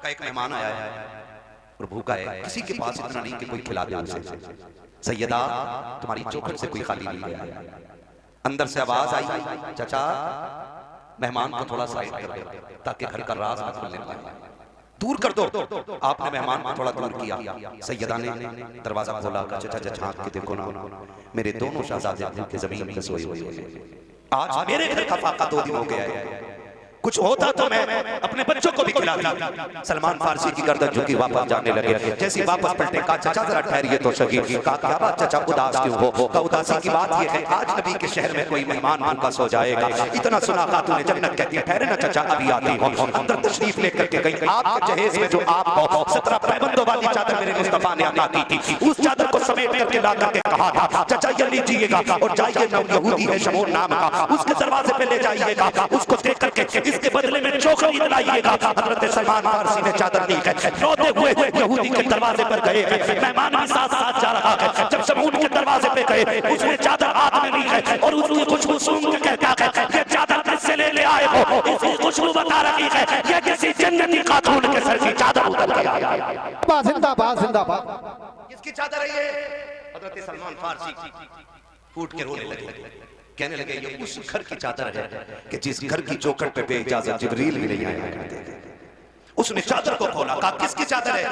एक मेहमान आया है और भूखा है, किसी के पास इतना नहीं कि कोई खिला दे उसे। सैयदा तुम्हारी चौखट से कोई खाली नहीं है। अंदर से आवाज आई, चाचा मेहमान को थोड़ा साइड कर दो ताकि घर का राज न खुलने पाए, दूर कर दो। आपने मेहमान को थोड़ा दूर किया। सैयदा ने दरवाजा खोला, कहा चाचा झांक के देखो ना, मेरे दोनों शहजादे भूखे जमीन पे सोए हुए हैं। आज मेरे घर का फाका 2 दिन हो गया है, कुछ होता तो मैं अपने बच्चों को भी खिलाता। सलमान फारसी की गर्दन झुकी, वापस जाने लगे। जैसी वापस पलटे, कहा चाचा जरा ठहरिए तो सही। कहा क्या बात चाचा उदास क्यों हो? कहा उदासी की बात ये है आज नबी के शहर में कोई मेहमान भूखा सो जाएगा। इतना सुना खातून जन्नत कहती है ठहरे ना चाचा अभी आती हूं। अंदर तशरीफ लेकर के गई। आपके जहेज में जो आपको 17 पैबंदों वाली चादर मेरे मुस्तफा ने अता की थी, उस चादर को समेट करके ला करके कहा था चाचा ये लीजिएगा और जाइए, यहूदी है शमून नाम का, उसके दरवाजे पे ले जाइएगा, उसको देख करके इसके बदले में चौखट दिलाइएगा। हजरत सलमान फारसी ने चादर दी है, रोते हुए यहूदी के दरवाजे पर गए। मेहमान भी साथ साथ जा रहा है। जब शमून के दरवाजे पे गए, उसने चादर हाथ में ली है और उसकी खुशबू सूंघ के कहता है ये चादर किससे ले आए हो? इसकी खुशबू बता रही है ये किसी जन्नती खातून के सर की चादर उतर के आई है। जिंदाबाद जिंदाबाद। किसकी चादर है ये? हजरत सलमान फारसी फूट के रोने लगे, कहने लगे ये उस घर की चादर है कि जिस घर की चौखट पे बेइजाजत जिब्रील भी नहीं आया करते थे। उसने चादर को खोला, कहा किसकी चादर है?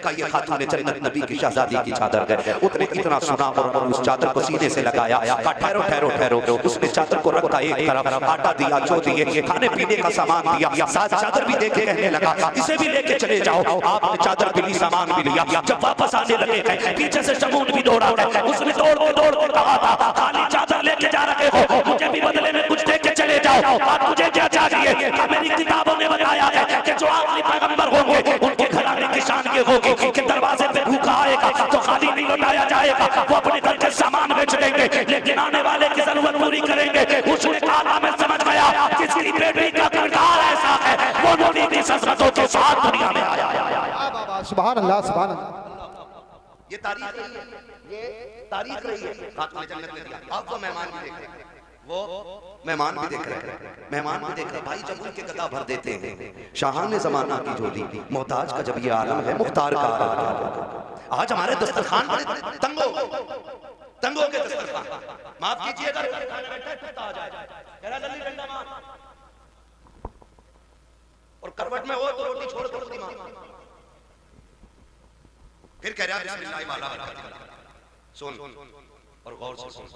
कहा ये खातून जन्नत नबी की शहजादी की चादर है। उसने इतना सुना और उस चादर को सीने से लगाया। कहा ठहरो ठहरो ठहरो। उसने चादर को रखा एक तरफ, आटा दिया, जो दिए, खाने पीने का सामान दिया, साथ चादर भी देके कहने लगा इसे भी लेके चले जाओ। आपने चादर भी ली, सामान भी लिया। जब वापस आने लगे पीछे से शमून भी दौड़ा। उसने दौड़ के कहा था खाली चादर लेके जा रहे हो, मुझे भी बदले में कुछ देके चले जाओ। आप मुझे क्या चाहिए? मेरी किताबों में बताया है कि जो आखिरी पैगंबर होंगे उनके घराने की शान ये होगी कि दरवाजे पे भूखा आएगा तो खाली नहीं लौटाया जाएगा, वो अपने घर के सामान बेच देंगे लेकिन आने वाले की जरूरत पूरी करेंगे। उसने कहा मैं समझ गया किसकी बेटी का किरदार ऐसा है वो नबी की ससरतों के साथ दुनिया में आया। सुभान अल्लाह सुभान अल्लाह। ये तारीख रही है, ये तारीख रही है। खातून जन्नत ने दिया। आप तो मेहमान भी देख रहे हैं, वो मेहमान भी देख रहे हैं, मेहमान भी देख रहे हैं। भाई जब उनके गदा भर देते हैं, शाहान जमाना की झोली, मोहताज का जब ये आलम है, मुख्तार का आलम। आज हमारे दस्तरखान बड़े तंगो के दस्तरखान, माफ कीजिएगा और करवट में हो तो रोटी छोड़ दो, फिर कह रहा बिस्मिल्लाह वाला सुन और गौर से सुन।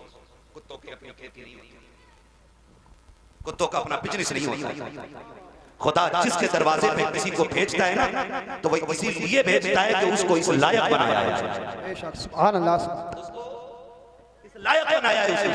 कुत्तों की अपनी खेती नहीं होती, कुत्तों का अपना बिजनेस नहीं होता। खुदा जिसके दरवाजे पे किसी को भेजता है ना तो वही इसीलिए भेजता है कि उसको इस लायक बनाया है, सुभान अल्लाह, लायक बनाया है उसे,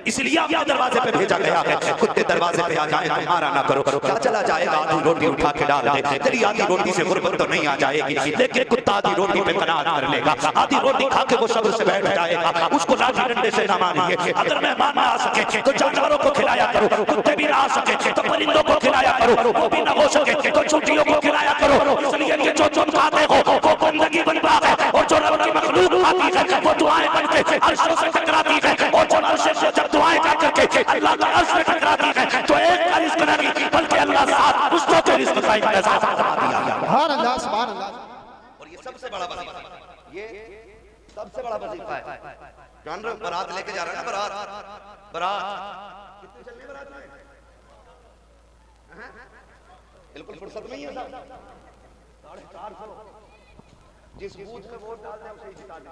इसलिए आपके दरवाजे पे भेजा गया है। कुत्ते दरवाजे पे आ जाए तो मारा ना करो, क्या चला जाएगा? आधी रोटी उठा के डाल दे, तेरी आधी रोटी से गुर्बत तो नहीं आ जाएगी, लेकिन कुत्ता आधी रोटी पे कनात कर लेगा। आधी रोटी खा के वो सब्र से बैठ जाएगा, उसको लाठी डंडे से ना मारिए। अगर मेहमान ना आ सके तो जानवरों को खिलाया करो, कुत्ते भी ना आ सके तो परिंदों को खिलाया करो, वो भी ना हो सके तो चूंटियों को खिलाया करो। इसलिए कि जो तुम खाते हो वो बंदगी बनता है और जो रब की मखलूक खाती है वो दुआएं बन के अर्शों से टकराती है और जो अर्श से जब दुआएं कर करके अल्लाह के अर्श में टकराती है तो एक का रिज़्क नहीं बल्कि अल्लाह साथ उसको के रिज़्क का इंतज़ाम फरमा दिया। सुभान अल्लाह सुभान अल्लाह। और ये सबसे बड़ा वजीफा, ये सबसे बड़ा वजीफा है। जान रहे हो बारात लेके जा रहे हैं ना, बारात कितने चलने बारात में? बिल्कुल फुर्सत नहीं है साहब, 450 जिस बूथ में वोट डालते हैं उसे जिता दें,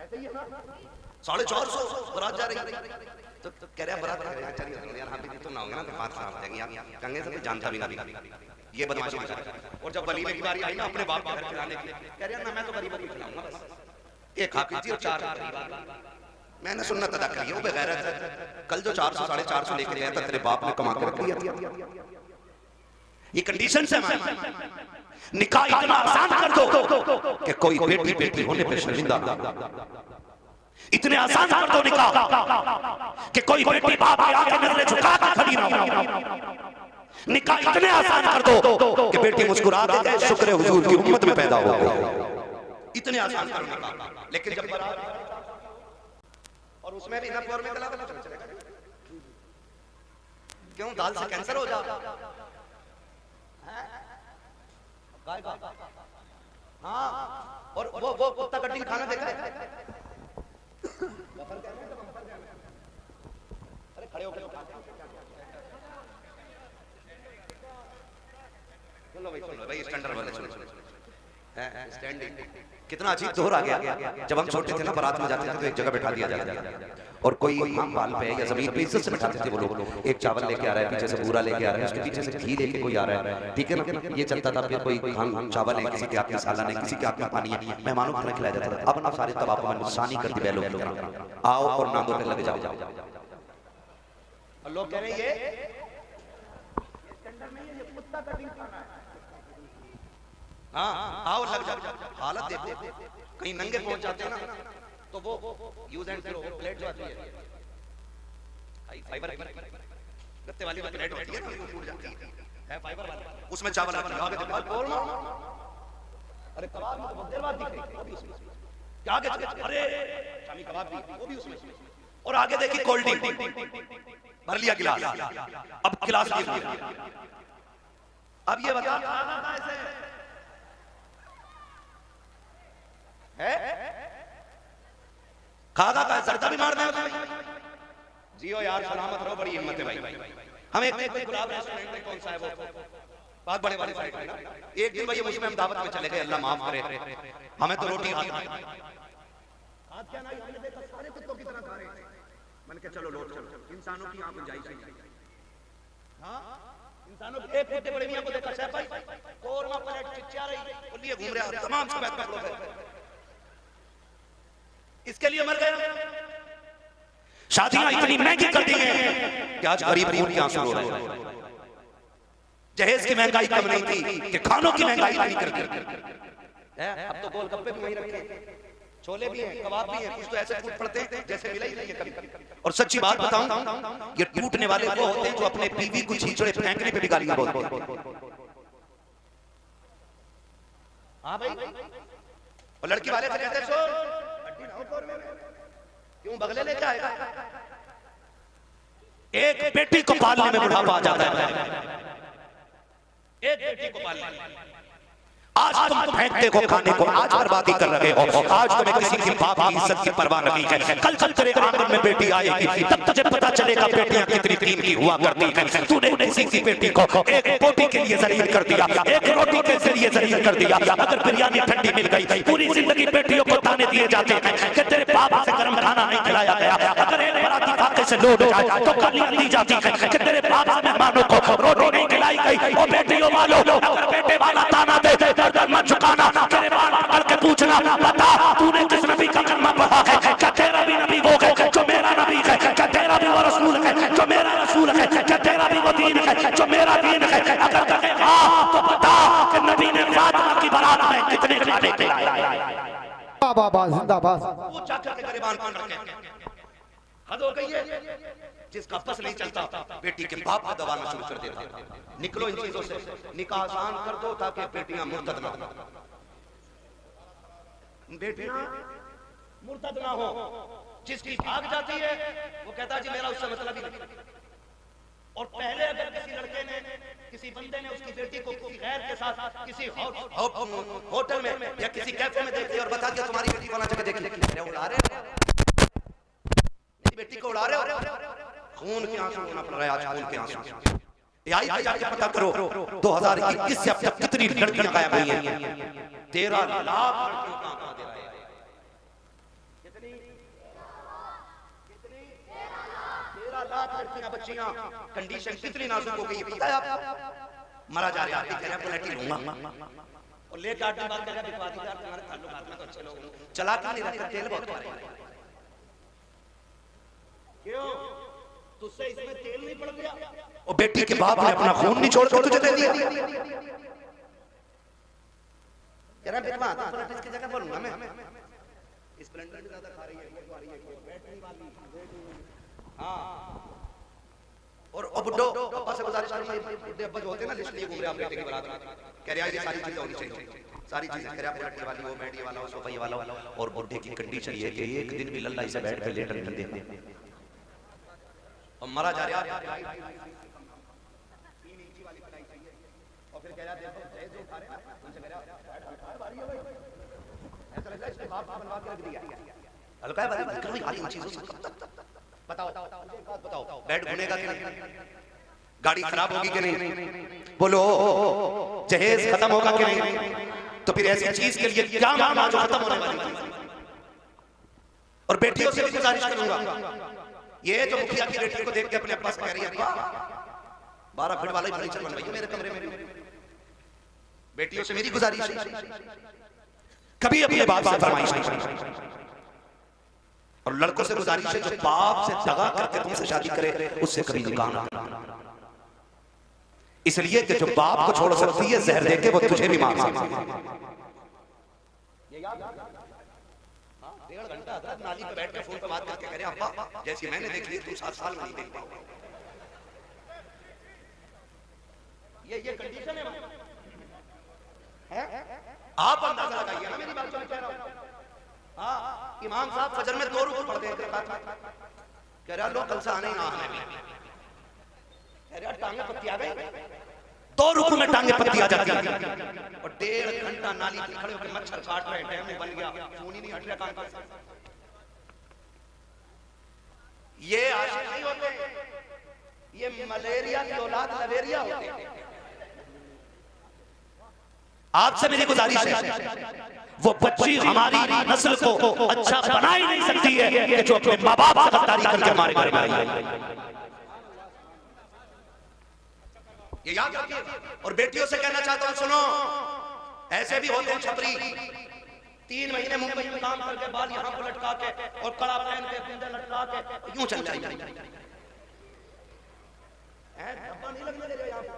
ऐसे ही है ना। 450 बारात जा रही है तो कह रहे हैं बारात चलिए यार, हम भी तो ना होंगे ना तो बात खराब हो जाएगी। आप कंगे से जानता भी ना ये बदमाशी मचा। और जब वलीमे की बारी आई ना अपने बाप के घर खिलाने के लिए, कह रहे हैं ना मैं तो गरीबों को खिलाऊंगा, बस एक खा पीजिए और 4 मैंने सुन्नत अदा करी है। वो बेगैरत है, कल जो 400 450 लेके गया था तेरे बाप ने कमा के रख लिया। ये कंडीशन से निकाह इतना आसान कर दो कि कोई बेटी होने पे शर्मिंदा, इतने आसान कर दो निकाह कि कोई बेटी बाप के आगे नजरें झुका के खड़ी ना हो। निकाह इतने आसान कर दो कि बेटी मुस्कुरा के कहे शुक्र हुजूर की उम्मत में पैदा हो गई। इतने आसान करो निकाह। लेकिन जब और उसमें भी नफर में गला चलेगा, क्यों? दाल से कैंसर हो जाता, हाँ, और वो कुत्ता कटिंग खाना देखा है? अरे खड़े हो, चलो भाई स्टैंडर्ड वाले चलो स्टैंडिंग। कितना अजीब दोहर आ गया। जब हम छोटे थे ना, बारात में जाते थे तो एक जगह बैठा दिया जाता और कोई हम बाल पे या जमीन पे इज्जत से बैठाते थे वो लोग। एक चावल लेके आ रहा है, पीछे से बूरा लेके आ रहा है, उसके पीछे से घी लेके कोई आ रहा है, ठीक है ना, ये चलता था। फिर कोई खान चावल है, किसी के हाथ में सालन है, किसी के हाथ में पानी है, मेहमानों को खाना खिलाया जाता था। अब ना सारे तबाकों में नुकसानी कर दी बैलों की तरह, आओ और नांदों पे लग जाओ। और लोग कह रहे हैं ये स्टैंडर्ड नहीं है, ये कुत्ता कटिंग खाना है। हाँ, आओ लग जाओ। हालत देखो, कहीं नंगे पहुंच जाते हैं ना तो वो यूज एंड थ्रो प्लेट जो आती है फाइबर गत्ते वाली जो प्लेट होती है ना, वो टूट जाती है फाइबर वाली, उसमें चावल रखा है। आगे देखो, बोल ना, अरे कबाब में बहुत देर बाद दिखे, वो भी उसमें। क्या आगे अरे शामी कबाब भी, वो भी उसमें। और आगे देखिए कोल्ड ड्रिंक भर लिया गिलास, अब गिलास लिया। अब ये बता ऐसे है खागा का जर्दा भी मार दे उसमें। जियो यार, सलामत रहो, बड़ी हिम्मत है भाई। हम एक गुलाब रेस्टोरेंट में, कौन सा है वो, बहुत बड़े वाले साइड में ना, एक दिन भाई मुझे हम दावत में चले गए, अल्लाह माफ करे, हमें तो रोटी हाथ क्या नहीं, हमने देखा सारे कुत्तों की तरह खा रहे हैं। मैंने कहा चलो लौट चलो, इंसानों की यहाँ गुंजाइश है। हाँ, इंसानों एक कुत्ते बड़े मियां को देखा सैफ भाई कोरमा प्लेट चिच्चा रही वो लिए घूम रहा, तमाम सफेद कपड़ों पे, इसके लिए मर गया। शादियां इतनी महंगी कर दी हैं कि आज गरीब खून के आंसू रो रहे हैं। जहेज की महंगाई कम नहीं थी कि खानों की महंगाई इतनी कर दी। अब तो गोलगप्पे भी वहीं रखे, छोले भी हैं, कबाब भी हैं, कुछ तो ऐसे टूट पड़ते हैं जैसे मिला ही नहीं है कभी। और सच्ची बात बताऊं, ये टूटने वाले वो होते हैं जो अपने बीवी को छींचड़े फेंकने पे भी गालियां बोलते हैं। हाँ भाई, और लड़की वाले से कहते हैं क्यों बगले लेके आएगा। एक बेटी को पालने में बुढ़ापा आ जाता है, एक बेटी को पालने में। आज तुम फेंकते हो खाने को, आज बर्बादी कर रहे हो, आज तुम्हें किसी की बाप की इज्जत की परवाह नहीं है। कल जब तेरे आंगन में बेटी आएगी तब तुझे पता चलेगा बेटियां कितनी कीमती हुआ करती हैं। तूने किसी की बेटी को एक रोटी के लिए जलील कर दिया, एक रोटी के जरिए जलील कर दिया। अगर बिरयानी ठंडी मिल गई, पूरी जिंदगी बेटियों को ताने दिए जाते हैं कि तेरे बाप से गर्म खाना नहीं खिलाया गया। अगर एक बराती फाके से लोड हो जाए तो गालियां दी जाती है कि तेरे बाप से मेहमानों को रोटी नहीं खिलाई गई। और बेटियों वालों, अगर बेटे वाला ताना दे मत झुकाना, तेरे बाल पकड़ के पूछना, बता तूने किस नबी का कलमा पढ़ा है? क्या तेरा भी नबी वो है जो मेरा नबी है? क्या तेरा भी वो रसूल है जो मेरा रसूल है? क्या तेरा भी वो दीन है जो मेरा दीन है? अगर कहे हाँ तो बता कि नबी ने फातिमा की बारात में कितने खाने खिलाए। बाबा जिंदाबाद। वो चाचा के गरीबान कौन रखे? हद हो गई है। जिसका बस नहीं चलता बेटी के बाप को दबाना शुरू कर देता। निकलो इन चीजों से, निकाह आसान कर दो ताकि बेटियां मुर्तद ना हो। बेटियां मुर्तद ना हो। जिसकी भाग जाती है वो कहता जी मेरा उससे मतलब ही नहीं। और पहले अगर किसी लड़के ने, किसी बंदे ने उसकी बेटी को किसी गैर के साथ किसी होटल में या किसी कैफे में देख लिया और बता दिया तुम्हारी बेटी वाला जगह देख ली, उड़ा रहे हो मेरी बेटी को, उड़ा रहे हो। खून के आंसू होना पड़ रहा है आज, खून के आंसू। आई पे जाके पता करो 2021 से अब तक कितनी लड़कियां गायब हुई हैं। 13 लाख लड़कियों का आंकड़ा दे रहा है। कितनी 13 लाख लड़कियां, बच्चियां, कंडीशन कितनी नाजुक हो गई पता है आप? मरा जा रहा है, कह रहा पलटी लूंगा और लेके आठ दिन बाद कह रहा बिकवा दी यार तुम्हारे ताल्लुकात में तो अच्छे लोग चला के नहीं रखते, तेल बहुत मारे। क्यों? तुझसे इसमें तेल नहीं पड़ गया? और बेटी के बाप ने अपना खून नहीं छोड़कर तुझे दे दिया। कह रहा बिकवा तो इसकी जगह बोलूंगा मैं। स्प्लेंडर भी ज्यादा खा रही है, बैटरी वाली। हाँ, और बुड्ढो अब्बा से गुजारिश करूंगा, बुड्ढे अब्बा जो होते हैं ना लिस्ट लिए घूम रहे हैं बेटे की बारात में, कह रहे हैं ये सारी चीजें होनी चाहिए, सारी चीजें। कह रहे हैं बैटरी वाली हो, बैटरी वाला हो, सोफा वाला हो। और बुड्ढे की कंडीशन ये कि एक दिन भी लल्ला इसे बैठ पे लेटर नहीं देता और मरा जा रहा है। 3 इंची वाली पिलाई चाहिए और फिर हल्का है भाई, इन चीजों से बताओ बताओ, बेड बनेगा कि नहीं, गाड़ी खराब होगी कि नहीं, बोलो जहेज खत्म होगा कि नहीं, तो फिर ऐसी चीज के लिए क्या मांगना जो खत्म होने वाली चीज। और बेटियों से भी गुजारिश करूंगा, ये जो मुखिया की बेटी को देख के अपने अब्बा से कह रही है 12 फीट वाला फर्नीचर बनवाइए मेरे कमरे में, बेटियों से मेरी गुजारिश है कभी अपने बाप से फरमाइश नहीं। और लड़कों से गुजारिश है जो बाप से दगा करके तुमसे शादी करे उससे कभी निकाह ना करना, इसलिए कि जो बाप को छोड़ सकती है जहर देके वो तुझे भी मार सकती है। डेढ़ घंटा नाली पे बैठ के फोन पे बात करके कह रहे अब्बा जैसी मैंने देखी है तू 7 साल में नहीं देख पाओगे, ये कंडीशन है। आप अंदाजा लगाइए ना मेरी बात जो मैं कह रहा हूं। हाँ, इमाम साहब फजर में 2 रुकू पढ़ देते कह रहा लोग कल से आने ही ना आने, कह रहा टांगे पत्ती आ गई, 2 रुकू में टांगे पत्ती आ जाती है। और 1.5 घंटा नाली पे खड़े होकर मच्छर काट रहे, डैम बन गया, खून ही नहीं हट रहा काम कर। ये आशिक नहीं होते, ये मलेरिया की औलाद लवेरिया होते। आपसे मेरी गुजारिश है वो बच्ची हमारी नस्ल को अच्छा बना ही नहीं सकती है कि जो अपने माँ बाप से गद्दारी करके हमारे घर में आई, ये याद रखिए। और बेटियों से कहना चाहता हूं सुनो, ऐसे भी होते हैं छपरी 3 महीने मुंबई में काम करके बाल यहां को लटका के और कड़ा पहन के कुंडे लटका के यूं चल जाएंगे, डब्बा नहीं लगने दे रहे यहां पे,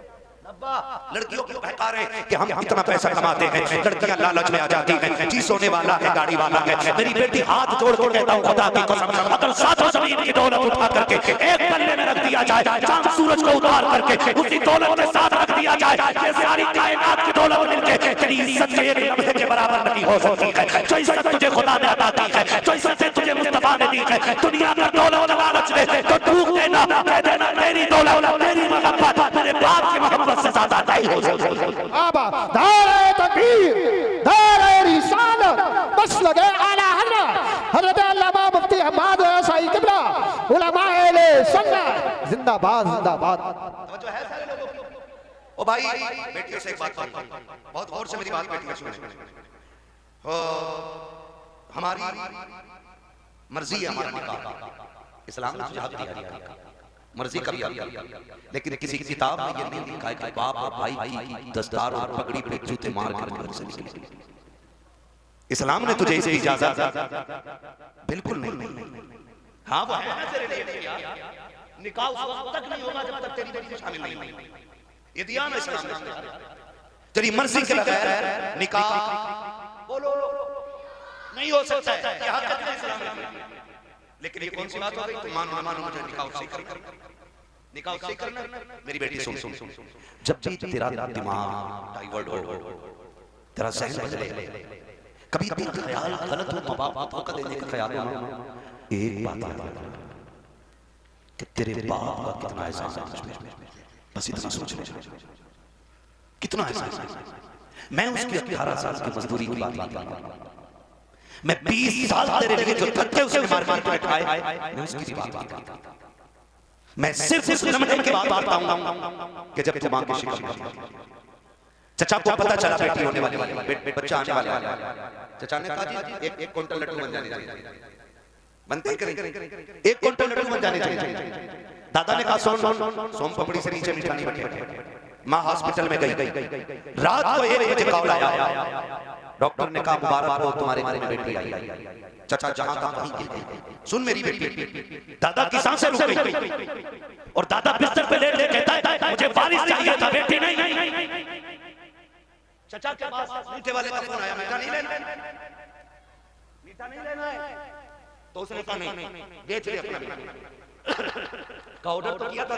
डब्बा लड़कियों को बहका रहे हैं कि हम इतना पैसा कमाते हैं, लड़कियां लालच में आ जाती हैं, चीज सोने वाला है गाड़ी वाला है। मेरी बेटी हाथ जोड़ के कहता हूं खुदा की कसम अगर सातों जमीन की दौलत उठा करके एक पल्ले में रख दिया जाए, चांद सूरज को उतार करके उसी दौलत के साथ रख दिया जाए, ये सारी कायनात की दौलत मिलके तेरी इज्जत के एक लम्हे के बराबर नहीं हो सकती है। जो इज्जत तुझे खुदा ने अता की है, जो इज्जत तुझे मुस्तफा ने दी है, दुनिया का दौलत लालच दे तो टूक देना, कह देना मेरी दौलत मेरी मोहब्बत मेरे बाप की मोहब्बत से ज्यादा नहीं हो सकती। आबा नारे तकबीर, नारे रिसालत, बस लगे आला हज़रत अल्लामा मुफ्ती अहमद साई किबला उलमा अहले सुन्नत जिंदाबाद जिंदाबाद। तवज्जो है सारे लोगों की। ओ भाई बेटियों से एक बात कहूं, बहुत गौर से मेरी बात बेटियों सुने, हमारी मर्जी है हमारा निकाह, इस्लाम ने सुझाव दिया मर्जी का भी आया, लेकिन किसी किताब में ये नहीं लिखा है कि बाप और भाई की दस्तार और पगड़ी पे जूते मार के घर से निकले। इस्लाम ने तुझे इसकी इजाजत बिल्कुल नहीं। हाँ वो है ना तेरे लिए यार, निकाह उस वक्त तक नहीं होगा जब तक तेरी बेटी शामिल नहीं होगी, ये दिया ना इस्लाम ने। तेरी मर्जी के बगैर निकाह बोलो नहीं हो सकता है, ये हक है इस्लाम में। लेकिन ये कौन सी बात हो गई, तुम मानो ना मानो मुझे निकाह उससे करना, निकाह उससे करना। मेरी बेटी सुन, जब भी तेरा दिमाग डाइवर्ट हो, तेरा ज़हन बदले, कभी तेरा ख्याल गलत हो, माँ बाप को धोखा देने का ख्याल हो, एक बात याद रखना कि तेरे बाप का कितना एहसान है तुझमें, बस इतना सोच ले कितना एहसान है। मैं उसकी 18 साल की मजदूरी की बात नहीं कर रहा, मैं 20 साल तेरे लिए जो धक्के उसने मार मार के खाए मैं उसकी बात नहीं करता। मैं सिर्फ उस लम्हे की बात करता हूं कि जब तुम आंखें शिकन चचा को पता चला बेटी होने वाली बच्चा आने वाला है, चचा ने कहा जी 1 क्विंटल लड्डू बन जाने चाहिए, बनते करें 1 क्विंटल लड्डू बन जाने चाहिए। दादा ने कहा सोम पपड़ी से नीचे मीठा नहीं बैठे। माँ हॉस्पिटल में गई, रात को 1 बजे कॉल आया, डॉक्टर ने कहा मुबारक हो तुम्हारे घर में बेटी आई। चचा जहां का वहीं गिर गई, सुन मेरी बेटी। दादा की सांसें रुक गई और दादा बिस्तर पे लेट के कहता है मुझे वारिस चाहिए था, बेटी नहीं। चचा के पास मीठे वाले का फोन आया, मीठा नहीं लेना, मीठा नहीं लेना है, तो उसने कहा नहीं बेच ले अपना। का ऑर्डर तो किया था,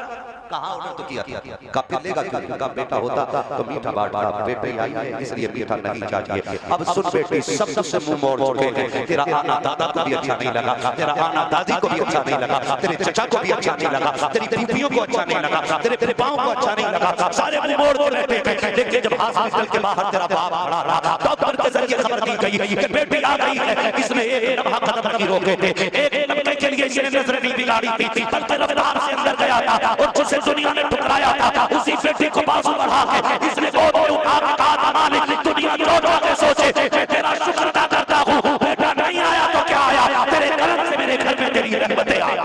कहाँ ऑर्डर तो किया था, कब मिलेगा क्यों, कब बेटा होता तो मीठा बांटता, बेटे आई है इसलिए मीठा नहीं चाहिए। अब सुन बेटी, सब से मुंह मोड़ चुके हैं, तेरा आना दादा को भी अच्छा नहीं लगा, तेरा आना दादी को भी अच्छा नहीं लगा, तेरे चचा को भी अच्छा नहीं लगा, तेरी फूफियों को अच्छा नहीं लगा, तेरे पाँव को अच्छा नहीं लगा, सारे मुंह मोड़ के रहते हैं। लेकिन जब हॉस्पिटल के बाहर तेरा बाप खड़ा रहा, डॉक्टर के जरिए खबर दी गई कि बेटी आ गई है, इसने एक लम्हा कदम नहीं रोके थे, एक लम्हे के लिए इसने नजर नहीं बिगाड़ी थी, बल्कि रफ्तार से अंदर गया था और जिसे दुनिया ने ठुकराया था उसी बेटी को बाजू बढ़ा के इसने गोद में उठा के कहा, मालिक दुनिया जो के सोचे मैं तेरा शुक्र अदा करता हूँ, बेटा नहीं आया तो क्या आया, तेरे करम से मेरे घर में तेरी रहमतें आई।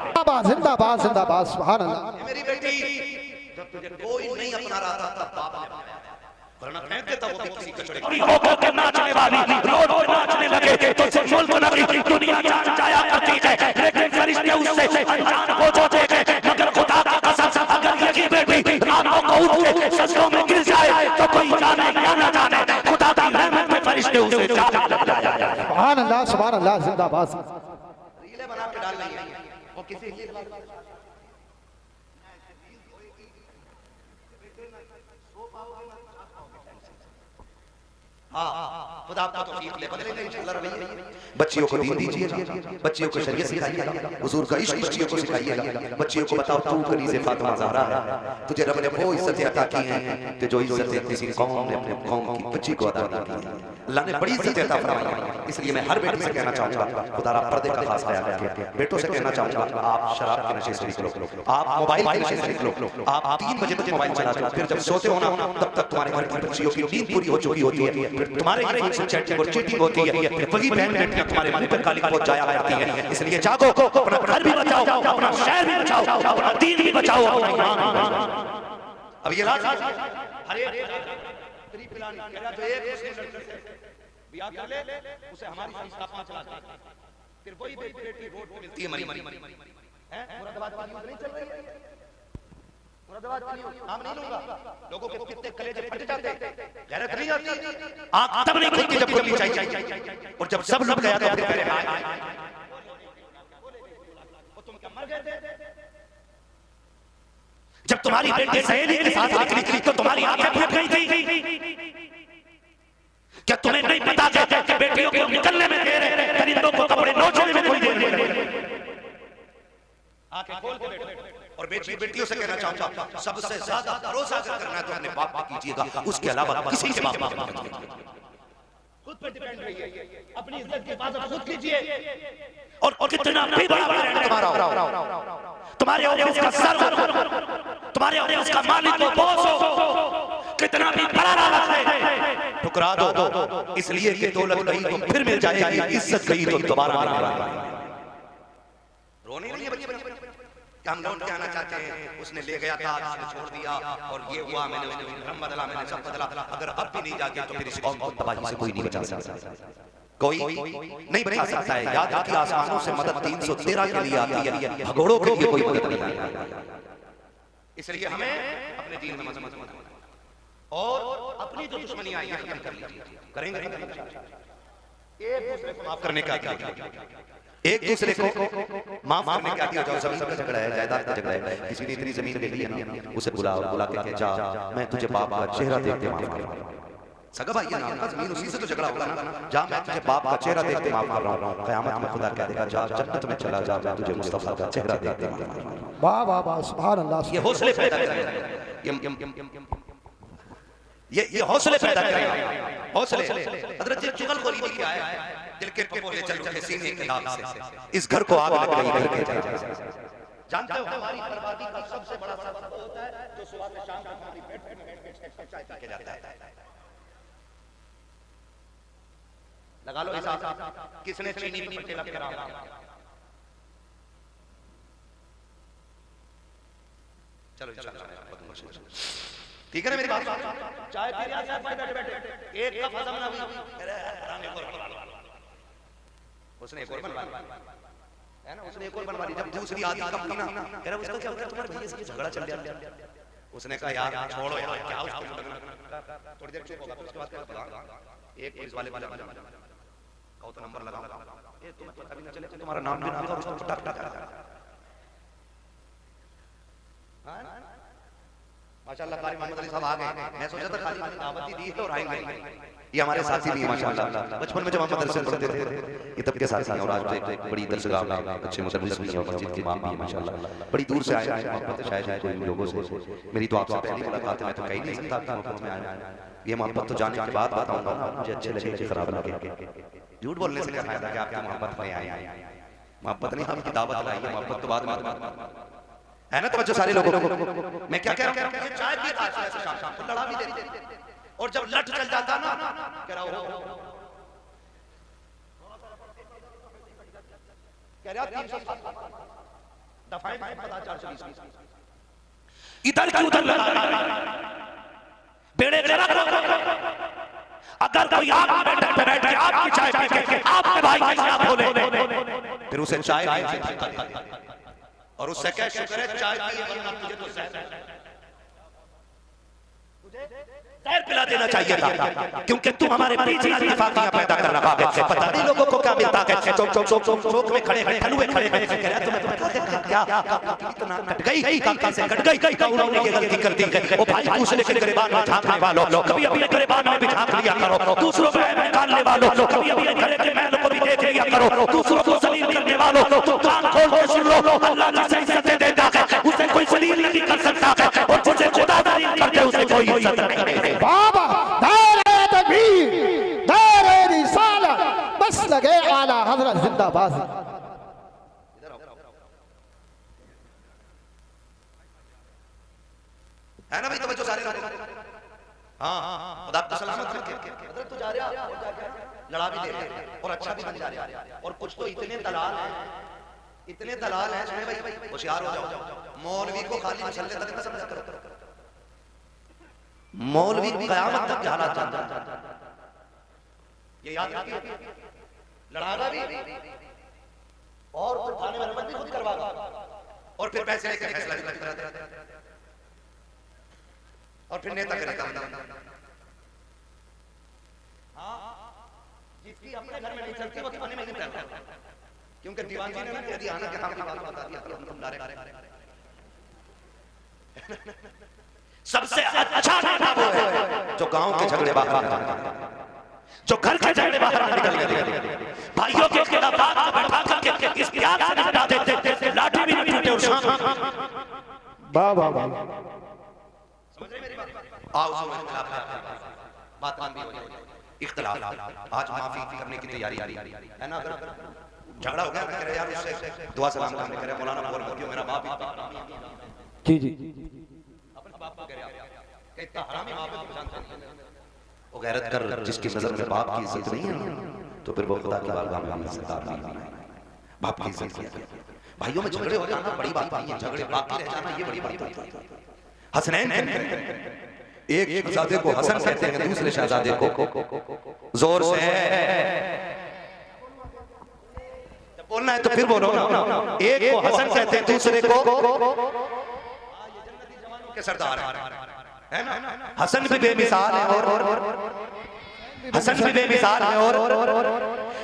जिंदाबाद जिंदाबाद जिंदाबाद, सुभान अल्लाह। मेरी बेटी, जब तुझे कोई नहीं अपना रहा था तब बाप ने वरना फेंक देता वो किसी कचड़े के नाचने वाली रोड पे नाचने लगे तो से मुल्क नगरी दुनिया जान जाया करती है, लेकिन फरिश्ते उससे अनजान हो जाते हैं। मगर खुदा की कसम अगर ये बेटी रातों को उठ के सजदों में गिर जाए तो कोई जाने या न जाने, खुदा की रहमत में फरिश्ते उसे जाने लग जाए। सुभान अल्लाह सुभान अल्लाह, जिंदाबाद। रीलें बना के डाल रही है वो किसी खुदा आपको तौफीक दे, बदले नहीं चल रही। बच्चियों को दीन दीजिए, बच्चियों को शरीयत सिखाइएगा, हुजूर का इश्क बच्चियों को सिखाइएगा। बच्चियों को बताओ तू कनीज़े फातिमा ज़हरा है, तुझे रब ने वो इज्जत अता की है कि जो इज्जत किसी कौम ने अपने कौम की बच्ची को अता की है। अल्लाह ने बड़ी इज्जत अता फरमाई है। इसलिए मैं हर बेटे से कहना चाहूँगा, खुदा पर्दे का खास ख्याल रखिए। बेटों से कहना चाहूँगा, आप शराब के नशे से निकलो, आप मोबाइल के नशे से निकलो, आप 3 बजे तक मोबाइल चलाते हो, फिर जब सोते हो ना तब तक तुम्हारे घर की बच्चियों की नींद पूरी हो चुकी होती है, फिर तुम्हारे घर से चैटिंग और चीटिंग होती है, फिर वही बहन बेटियां तुम्हारे मुंह पर गाली पहुंच जाया करती हैं। इसलिए जागो, अपना घर भी बचाओ, अपना शहर भी बचाओ, अपना दीन भी बचाओ, अपना ईमान। अब ये लाज हर एक गरीब पिलानी कह रहा, जो एक मुस्लिम लड़की से ब्याह कर ले उसे हमारी संस्था 5 लाख, फिर वही बेटी रोड पे मिलती है मरी हैं। मुरादाबाद की न्यूज़ नहीं चल रही है, मुरादाबाद की न्यूज़ नाम नहीं लूंगा, लोगों के कितने कलेजे फट जाते हैं, गैरत नहीं आती, आंख तब नहीं खुलती जब खुलनी चाहिए, और जब सब लग गया तो फिर कह रहे हाय वो तुम क्या मर गए थे। जब तुम्हारी बेटी सहेली के साथ निकली तो तुम्हारी आंखें फट गई थी। क्या तुम्हें नहीं पता कि बेटियों को निकलने में देर है, परिंदों को कपड़े नोचने में कोई देर नहीं। आंखें खोल के बैठो। और बेटियों से कहना चाहूंगा, सबसे ज्यादा भरोसा करना है तो अपने बाप पर कीजिएगा, उसके अलावा किसी के बाप पर मत कीजिएगा। खुद पे डिपेंड रहिए, अपनी इज्जत की हिफाजत खुद कीजिए। और कितना भी बड़ा ब्रांड तुम्हारा, तुम्हारे ऑफिस का सर, तुम्हारे ऑफिस का मालिक हो, बॉस हो, कितना भी बड़ा लालच है ठुकरा दो, इसलिए कि दौलत गई तो फिर मिल जाएगी, इज्जत गई तो दोबारा मिल जाएगी। रोने नहीं है बच्चे, हम लौट के आना चाहते हैं, उसने ले गया था, उसने छोड़ दिया और ये हुआ, मैंने उसने धर्म बदला, मैंने सब बदला। अगर अब भी नहीं जागे तो फिर इस कौम को तबाही से कोई नहीं बचा सकता, कोई नहीं बचा सकता है। याद रखिए, आसमानों से मदद 313 के लिए आती है, भगोड़ों के लिए कोई मदद नहीं आती। इसलिए हमें अपने दीन में मजबूत होना और अपनी जो दुश्मनी आई है खत्म कर लीजिए, करेंगे एक दूसरे को माफ करने का, एक दूसरे को माफ करने का दिया जाओ। जमीन का झगड़ा है, जायदाद का झगड़ा है, किसी ने इतनी जमीन ले ली है ना, उसे बुला के जा, मैं तुझे बाप का चेहरा देख के माफ कर रहा हूं। सगा भाई है ना, जमीन उसी से तो झगड़ा होगा ना, जा मैं तुझे बाप का चेहरा देख के माफ कर रहा हूं। क़यामत में खुदा कह देगा, जा जन्नत में चला जा, मैं तुझे मुस्तफा का चेहरा देख के माफ कर रहा हूं। वाह वाह वाह, सुभान अल्लाह। ये हौसले पैदा करें, ये हौसले पैदा करें, हौसले। हजरत चुगलखोरी भी क्या है, दिल के पपोले चल उठे सीने के दाग से, इस घर को आग लग गई, घर के जानते हो हमारी बर्बादी का सबसे बड़ा सबब होता है जो सुबह से शाम तक हमारी पेट में बैठ के चाय पी के जाता है। लगा लो हिसाब, किसने चीनी पी के लग करा, चलो ठीक है ना मेरी बात, चाय पी रहे बैठे बैठे एक कप हजम ना हुई, उसने एक और बनवा है ना, उसने एक और बनवा ली। जब दूसरी आधी कप पीना, कह रहा उसका क्या होता है, तुम्हारे भैया से झगड़ा चल गया। उसने कहा यार छोड़ो यार, क्या उसको थोड़ी देर चुप होगा, उसके बाद कहा एक पुलिस वाले कहो तो नंबर लगाओ, ये तुम्हें पता भी ना चले, तुम्हारा नाम भी ना आता, उसको पटा पटा माशाल्लाह कारी मोहम्मद अली साहब आ गए। मैं सोचा था खाली दावत ही दी है और आएंगे। ये हमारे साथी भी हैं माशाल्लाह। बचपन में जब हम मदरसे में पढ़ते थे ये तब के साथी हैं और आज एक बड़ी दरसगाह में अच्छे मुदर्रिस भी हैं और मस्जिद के इमाम भी हैं माशाल्लाह। बड़ी दूर से आए हैं, मोहब्बत शायद कोई लोगों से। मेरी तो आपसे पहली मुलाकात है, मैं तो कह ही नहीं सकता आपकी मोहब्बत में आया। ये मोहब्बत तो जाने के बाद बताऊंगा ना, मुझे अच्छे लगे मुझे खराब लगे। झूठ बोलने से क्या फायदा कि आपकी मोहब्बत में आए। मोहब्बत नहीं, आपकी दावत लाई है, मोहब्बत तो बाद में है ना। तो सारे लोगों को मैं क्या कह रहा हूं, ये चाय पीता है ऐसे शाम शाम को लड़ा भी देते और जब लट चल जाता ना कह रहा हो कह रहा 307 दफाएं पता 420 इधर की उधर लगा बेड़े जरा अगर कोई आप बैठ के आपकी चाय पी के आपके भाई कैसे आप बोले फिर उसे चाय और उससे क्या शुक्र है चाय पी वरना तुझे तो जहर पिला देना चाहिए था क्योंकि तू हमारे पीछे इत्तेफाकियां पैदा कर रहा है। पता नहीं लोगों को क्या मिलता है। चौक में खड़े हैं खलुए खड़े हैं कह रहा तुम्हें पता है क्या इतना कट गई काका से कट गई उन्होंने ये गलती कर दी है। ओ भाई दूसरे के गिरबान में झांकने वालों कभी अपने गिरबान में भी झांक लिया करो, दूसरों को ऐब निकालने वालों कभी अपने गले के मैलों को भी देख लिया करो, दूसरों को जलील करने वालों तुम कान खोल के सुन लो। अल्लाह जिसे इज्जतें देता है उसे कोई जलील नहीं कर सकता है और जिसे खुदा जलील करते उसे कोई इज्जत नहीं देता। बाबा दारे तकबीर दारे रिसालत बस लगे आला हजरत जिंदाबाद। है ना भाई तवज्जो सारे लोग। हां खुदा आपको सलामत रखे। हजरत तो जा रहा लड़ा भी दे रहे और अच्छा भी बन जा रहा और कुछ तो इतने दलाल हैं सुने भाई होशियार हो जाओ। मौलवी को खाली मसले तक न समझा करो, मौलवी कयामत तक के हालात जानता है। ये याद रखिए लड़ागा भी और थाने में भी खुद करवागा और फिर पैसे लेकर फैसला भी करता और फिर नेता करेगा। हाँ जिसकी अपने घर में नहीं चलती वो थाने में नहीं चलता क्योंकि दीवान जी ने ना कह दिया ना कि हम बात बता दिया तुम डायरेक्ट सबसे अच्छा नेता वो है जो गांव के झगड़े बाहर जो घर के झगड़े बाहर निकल गए भाइयों के खिलाफात को बैठा करके इस प्यार से निपटा देते लाठी भी नहीं टूटे और शाम वाह वाह वाह समझ रहे मेरी बात। आओ सुनो बात मान भी इख्तिलाफ आज माफी करने की तैयारी है ना। अगर झगड़ा हो गया मैं कह रहा यार उससे दुआ सलाम करने कह रहा मौलाना बोल मत क्यों मेरा बाप जी जी अपने बाप को कह रहा इतना हरामी बाप है जानते नहीं वो गैरत कर जिसकी नजर में बाप की इज्जत नहीं है तो फिर वो खुदा की बारगाह में इज्जतदार नहीं है। बाप की इज्जत किया भाइयों में झगड़े हो जाना बड़ी बात नहीं है, झगड़े बाकी रह जाना ये बड़ी बात है। हसनैन एक शहजादे को हसन कहते हैं दूसरे शहजादे को जोर से बोलना है तो फिर बोलो ना। एक को हसन कहते हैं दूसरे को के सरदार है ना। हसन भी बेमिसाल है और हसन भी बेमिसाल है और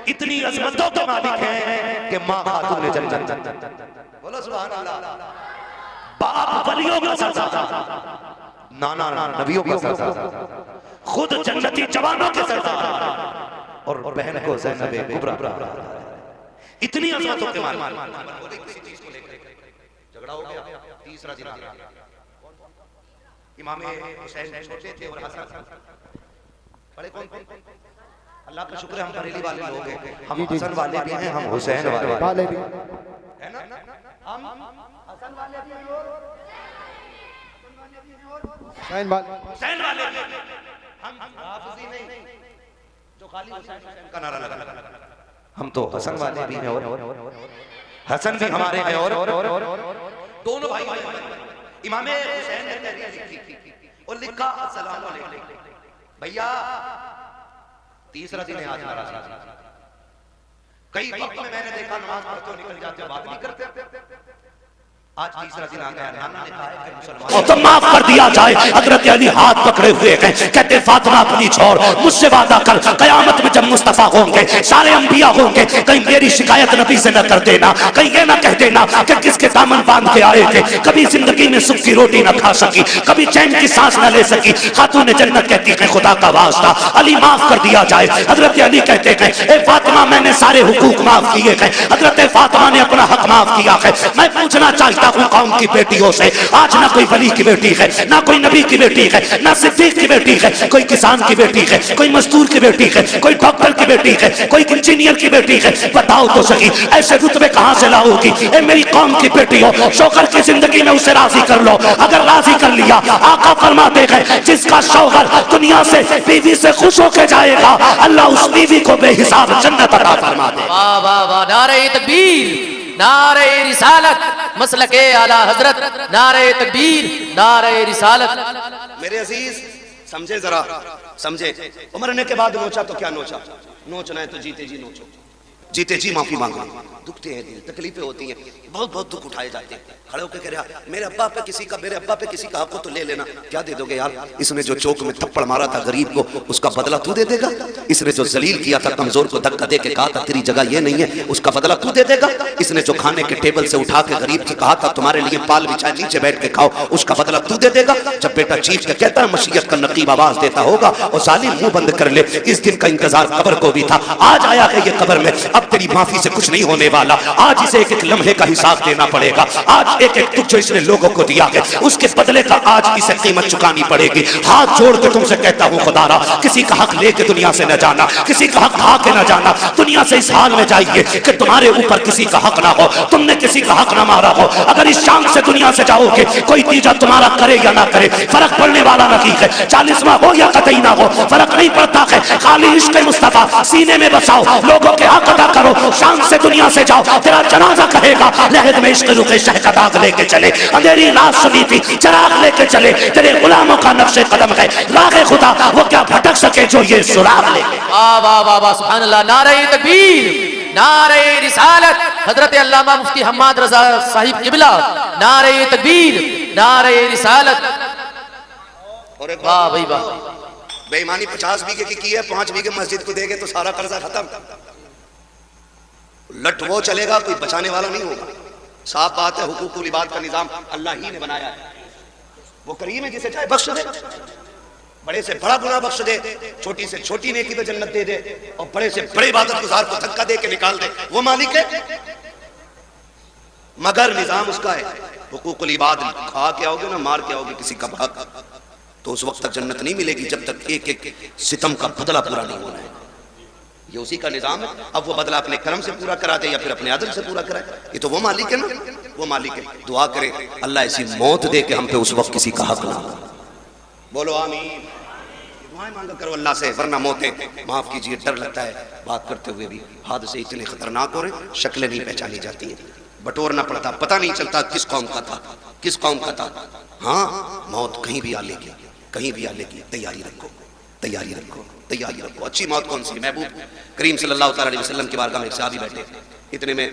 इतनी अजमतों के मालिक हैं कि मां खातून जन्नत बोलो सुभान अल्लाह। बाप वलियों का सरदार नाना नबियों का सरदार खुद जन्नती जवानों के सरदार और बहन को ज़ैनब कुबरा इतनी अजमतों के मालिक। किसी चीज को लेकर झगड़ा हो गया तीसरा दिन आ गया इमाम हुसैन छोटे थे और हसन बड़े कौन अल्लाह का शुक्र है हम बरेली वाले लोग हैं, हम हसन वाले भी हैं हम हुसैन वाले भी है ना। हम हसन वाले भी हैं और हुसैन वाले भी हम हाफिजी नहीं जो खाली हुसैन का नारा लगा हम तो हसन वाले भी हैं और हसन भी हमारे हैं और दोनों भाई इमाम हुसैन ने तहरीर लिखी और लिखा अस्सलाम वालेकुम भैया तीसरा दिन है आज नाराज। कई वक्त में मैंने देखा नमाज पढ़ते निकल जाते बात नहीं करते आज तीसरा दिन आ गया, नाना ने कहा है कि मुसलमान तो माफ कर दिया जाए। हजरत अली हाथ पकड़े हुए हैं, कहते फातिमा अपनी छोड़, मुझसे वादा कर, कयामत में जब मुस्तफा होंगे, सारे अंबिया होंगे, कहीं मेरी शिकायत नबी से न कर देना, कहीं ये ना कह देना कि किसके दामन बांध के आए थे, कभी जिंदगी में सुख की रोटी न खा सकी, कभी चैन की सांस न ले सकी। खातून जन्नत कहती है खुदा का वास्ता अली माफ कर दिया जाए। हजरत अली कहते हैं ए फातिमा मैंने सारे हुकूक माफ किए हैं। हजरत फातिमा ने अपना हक माफ किया है। मैं पूछना चाहता हूँ कौम की बेटियों से, आज ना कोई वली की बेटी है, ना कोई नबी की बेटी है, ना सिद्दीक की बेटी है, कोई किसान की बेटी है, कोई मजदूर की बेटी है, कोई डॉक्टर की बेटी है, कोई इंजीनियर की बेटी है। बताओ तो सही ऐसे रुतबे कहां से लाओगी? ए मेरी कौम की बेटी हो, शौहर की जिंदगी में उसे राजी कर लो। अगर राजी कर लिया, आका फरमाते हैं जिसका शौहर दुनिया से बीवी से खुश होकर जाएगा, अल्लाह उस बीवी को बेहिसाब जन्नत अता फरमा दे। वाह वाह वाह, नारे तकबीर, नारे रिसालत, मसलके आला हजरत, नारे तकबीर, नारे रिसालत। मेरे अजीज समझे जरा, समझे। मरने के बाद नोचा तो क्या नोचा, नोचना है तो जीते जी नोचो, जीते जी माफी मांगो। दुखते हैं दिल, तकलीफें होती हैं, बहुत बहुत दुख उठाए जाते हैं। खड़े होकर कह रहा मेरे अब्बा पे किसी का, मेरे अब्बा पे किसी का हक हो तो ले लेना। क्या दे दोगे यार? इसने जो चौक में थप्पड़ मारा था गरीब को, उसका बदला तू दे देगा? इसने जो जलील किया था, कमजोर को धक्का दे के कहा था तेरी जगह ये नहीं है, उसका बदला तू दे देगा? इसने जो खाने के टेबल से उठा के गरीब से कहा था तुम्हारे लिए पाल बिछाए नीचे बैठ के खाओ, उसका बदला तू दे देगा? जब बेटा चीख के कहता है मशीयत का नकीब आवाज देता होगा और जालिम मुंह बंद कर ले। इस दिन का इंतजार कब्र को भी था, आज आया है ये कब्र में। अब तेरी माफी से कुछ नहीं होने वाला, आज इसे एक एक लम्हे का हिसाब देना पड़ेगा। आज एक एक दुख जो इसने लोगों को दिया है, उसके बदले का आज इसे कीमत चुकानी पड़ेगी। हाथ जोड़ के तुमसे कहता हूँ खुदारा, किसी का हक लेके दुनिया से न जाना, किसी का हक खा के न जाना। दुनिया से इस हाल में जाइए कि तुम्हारे ऊपर किसी का हक ना हो, तुमने किसी का हक ना मारा हो। अगर इस शान से दुनिया से जाओगे, कोई तीजा तुम्हारा करे या ना करे, फर्क पड़ने वाला नहीं है। 40वां हो या कतई ना हो, फर्क नहीं पड़ता है। खाली इश्क मुस्तफा सीने में बसाओ, लोगों के हक अदा करो, शान से दुनिया से जाओ। तेरा जनाजा कहेगा लहद में इश्क रुके शह का दाग लेके चले, अंधेरी रात सुनी थी चिराग लेके चले। तेरे गुलामों का नक्शे कदम है, रागे खुदा वो क्या भटक सके जो ये सुराग ले। वाह वाह वाह वाह, सुभान अल्लाह, नारे तकबीर, नारे रिसालत, हजरत अल्लामा मुफ्ती हम्माद रजा साहिब किबला, नारे तकबीर, नारे रिसालत। वाह भाई वाह। बेईमानी 50 बीघे की है, 5 बीघे मस्जिद को देंगे तो सारा कर्जा खत्म। लट वो चलेगा, कोई बचाने वाला नहीं होगा। साफ बात है, हुकूकुल इबाद का निजाम अल्लाह ही ने बनाया है। वो करीम है जिसे चाहे बख्श दे, बड़े से बड़ा गुनाह बख्श दे, छोटी से छोटी नेकी पे जन्नत दे दे, और बड़े से बड़े इबादत गुजार को धक्का दे के निकाल दे। वो मालिक है, मगर निजाम उसका है। हुकूकुल इबाद खा के आओगे ना, मार के आओगे किसी का हक, तो उस वक्त तक जन्नत नहीं मिलेगी जब तक एक एक सितम का बदला पूरा नहीं होना है। ये उसी का निजाम है। अब वो बदला अपने कर्म से पूरा करा दे या फिर अपने अदल से पूरा कराए, ये तो वो मालिक है ना, वो मालिक है। दुआ करें अल्लाह ऐसी मौत दे के हम पे उस वक्त किसी का हक ना हो। बोलो आमीन। दुआएं मांगा करो अल्लाह से, वरना मौतें माफ कीजिए डर लगता है बात करते हुए भी। हादसे इतने खतरनाक हो रहे, शक्लें नहीं पहचानी जाती हैं, बटोरना पड़ता, पता नहीं चलता किस कौम का था, किस कौम का था। हाँ, मौत कहीं भी आ लेगी, कहीं भी आ लेगी। तैयारी रखो, तैयारी रखो, तैयारी रखो। अच्छी मौत कौन सी? महबूब करीम सल्लल्लाहु अलैहि वसल्लम की बारगाह में एक सहाबी बैठे, इतने में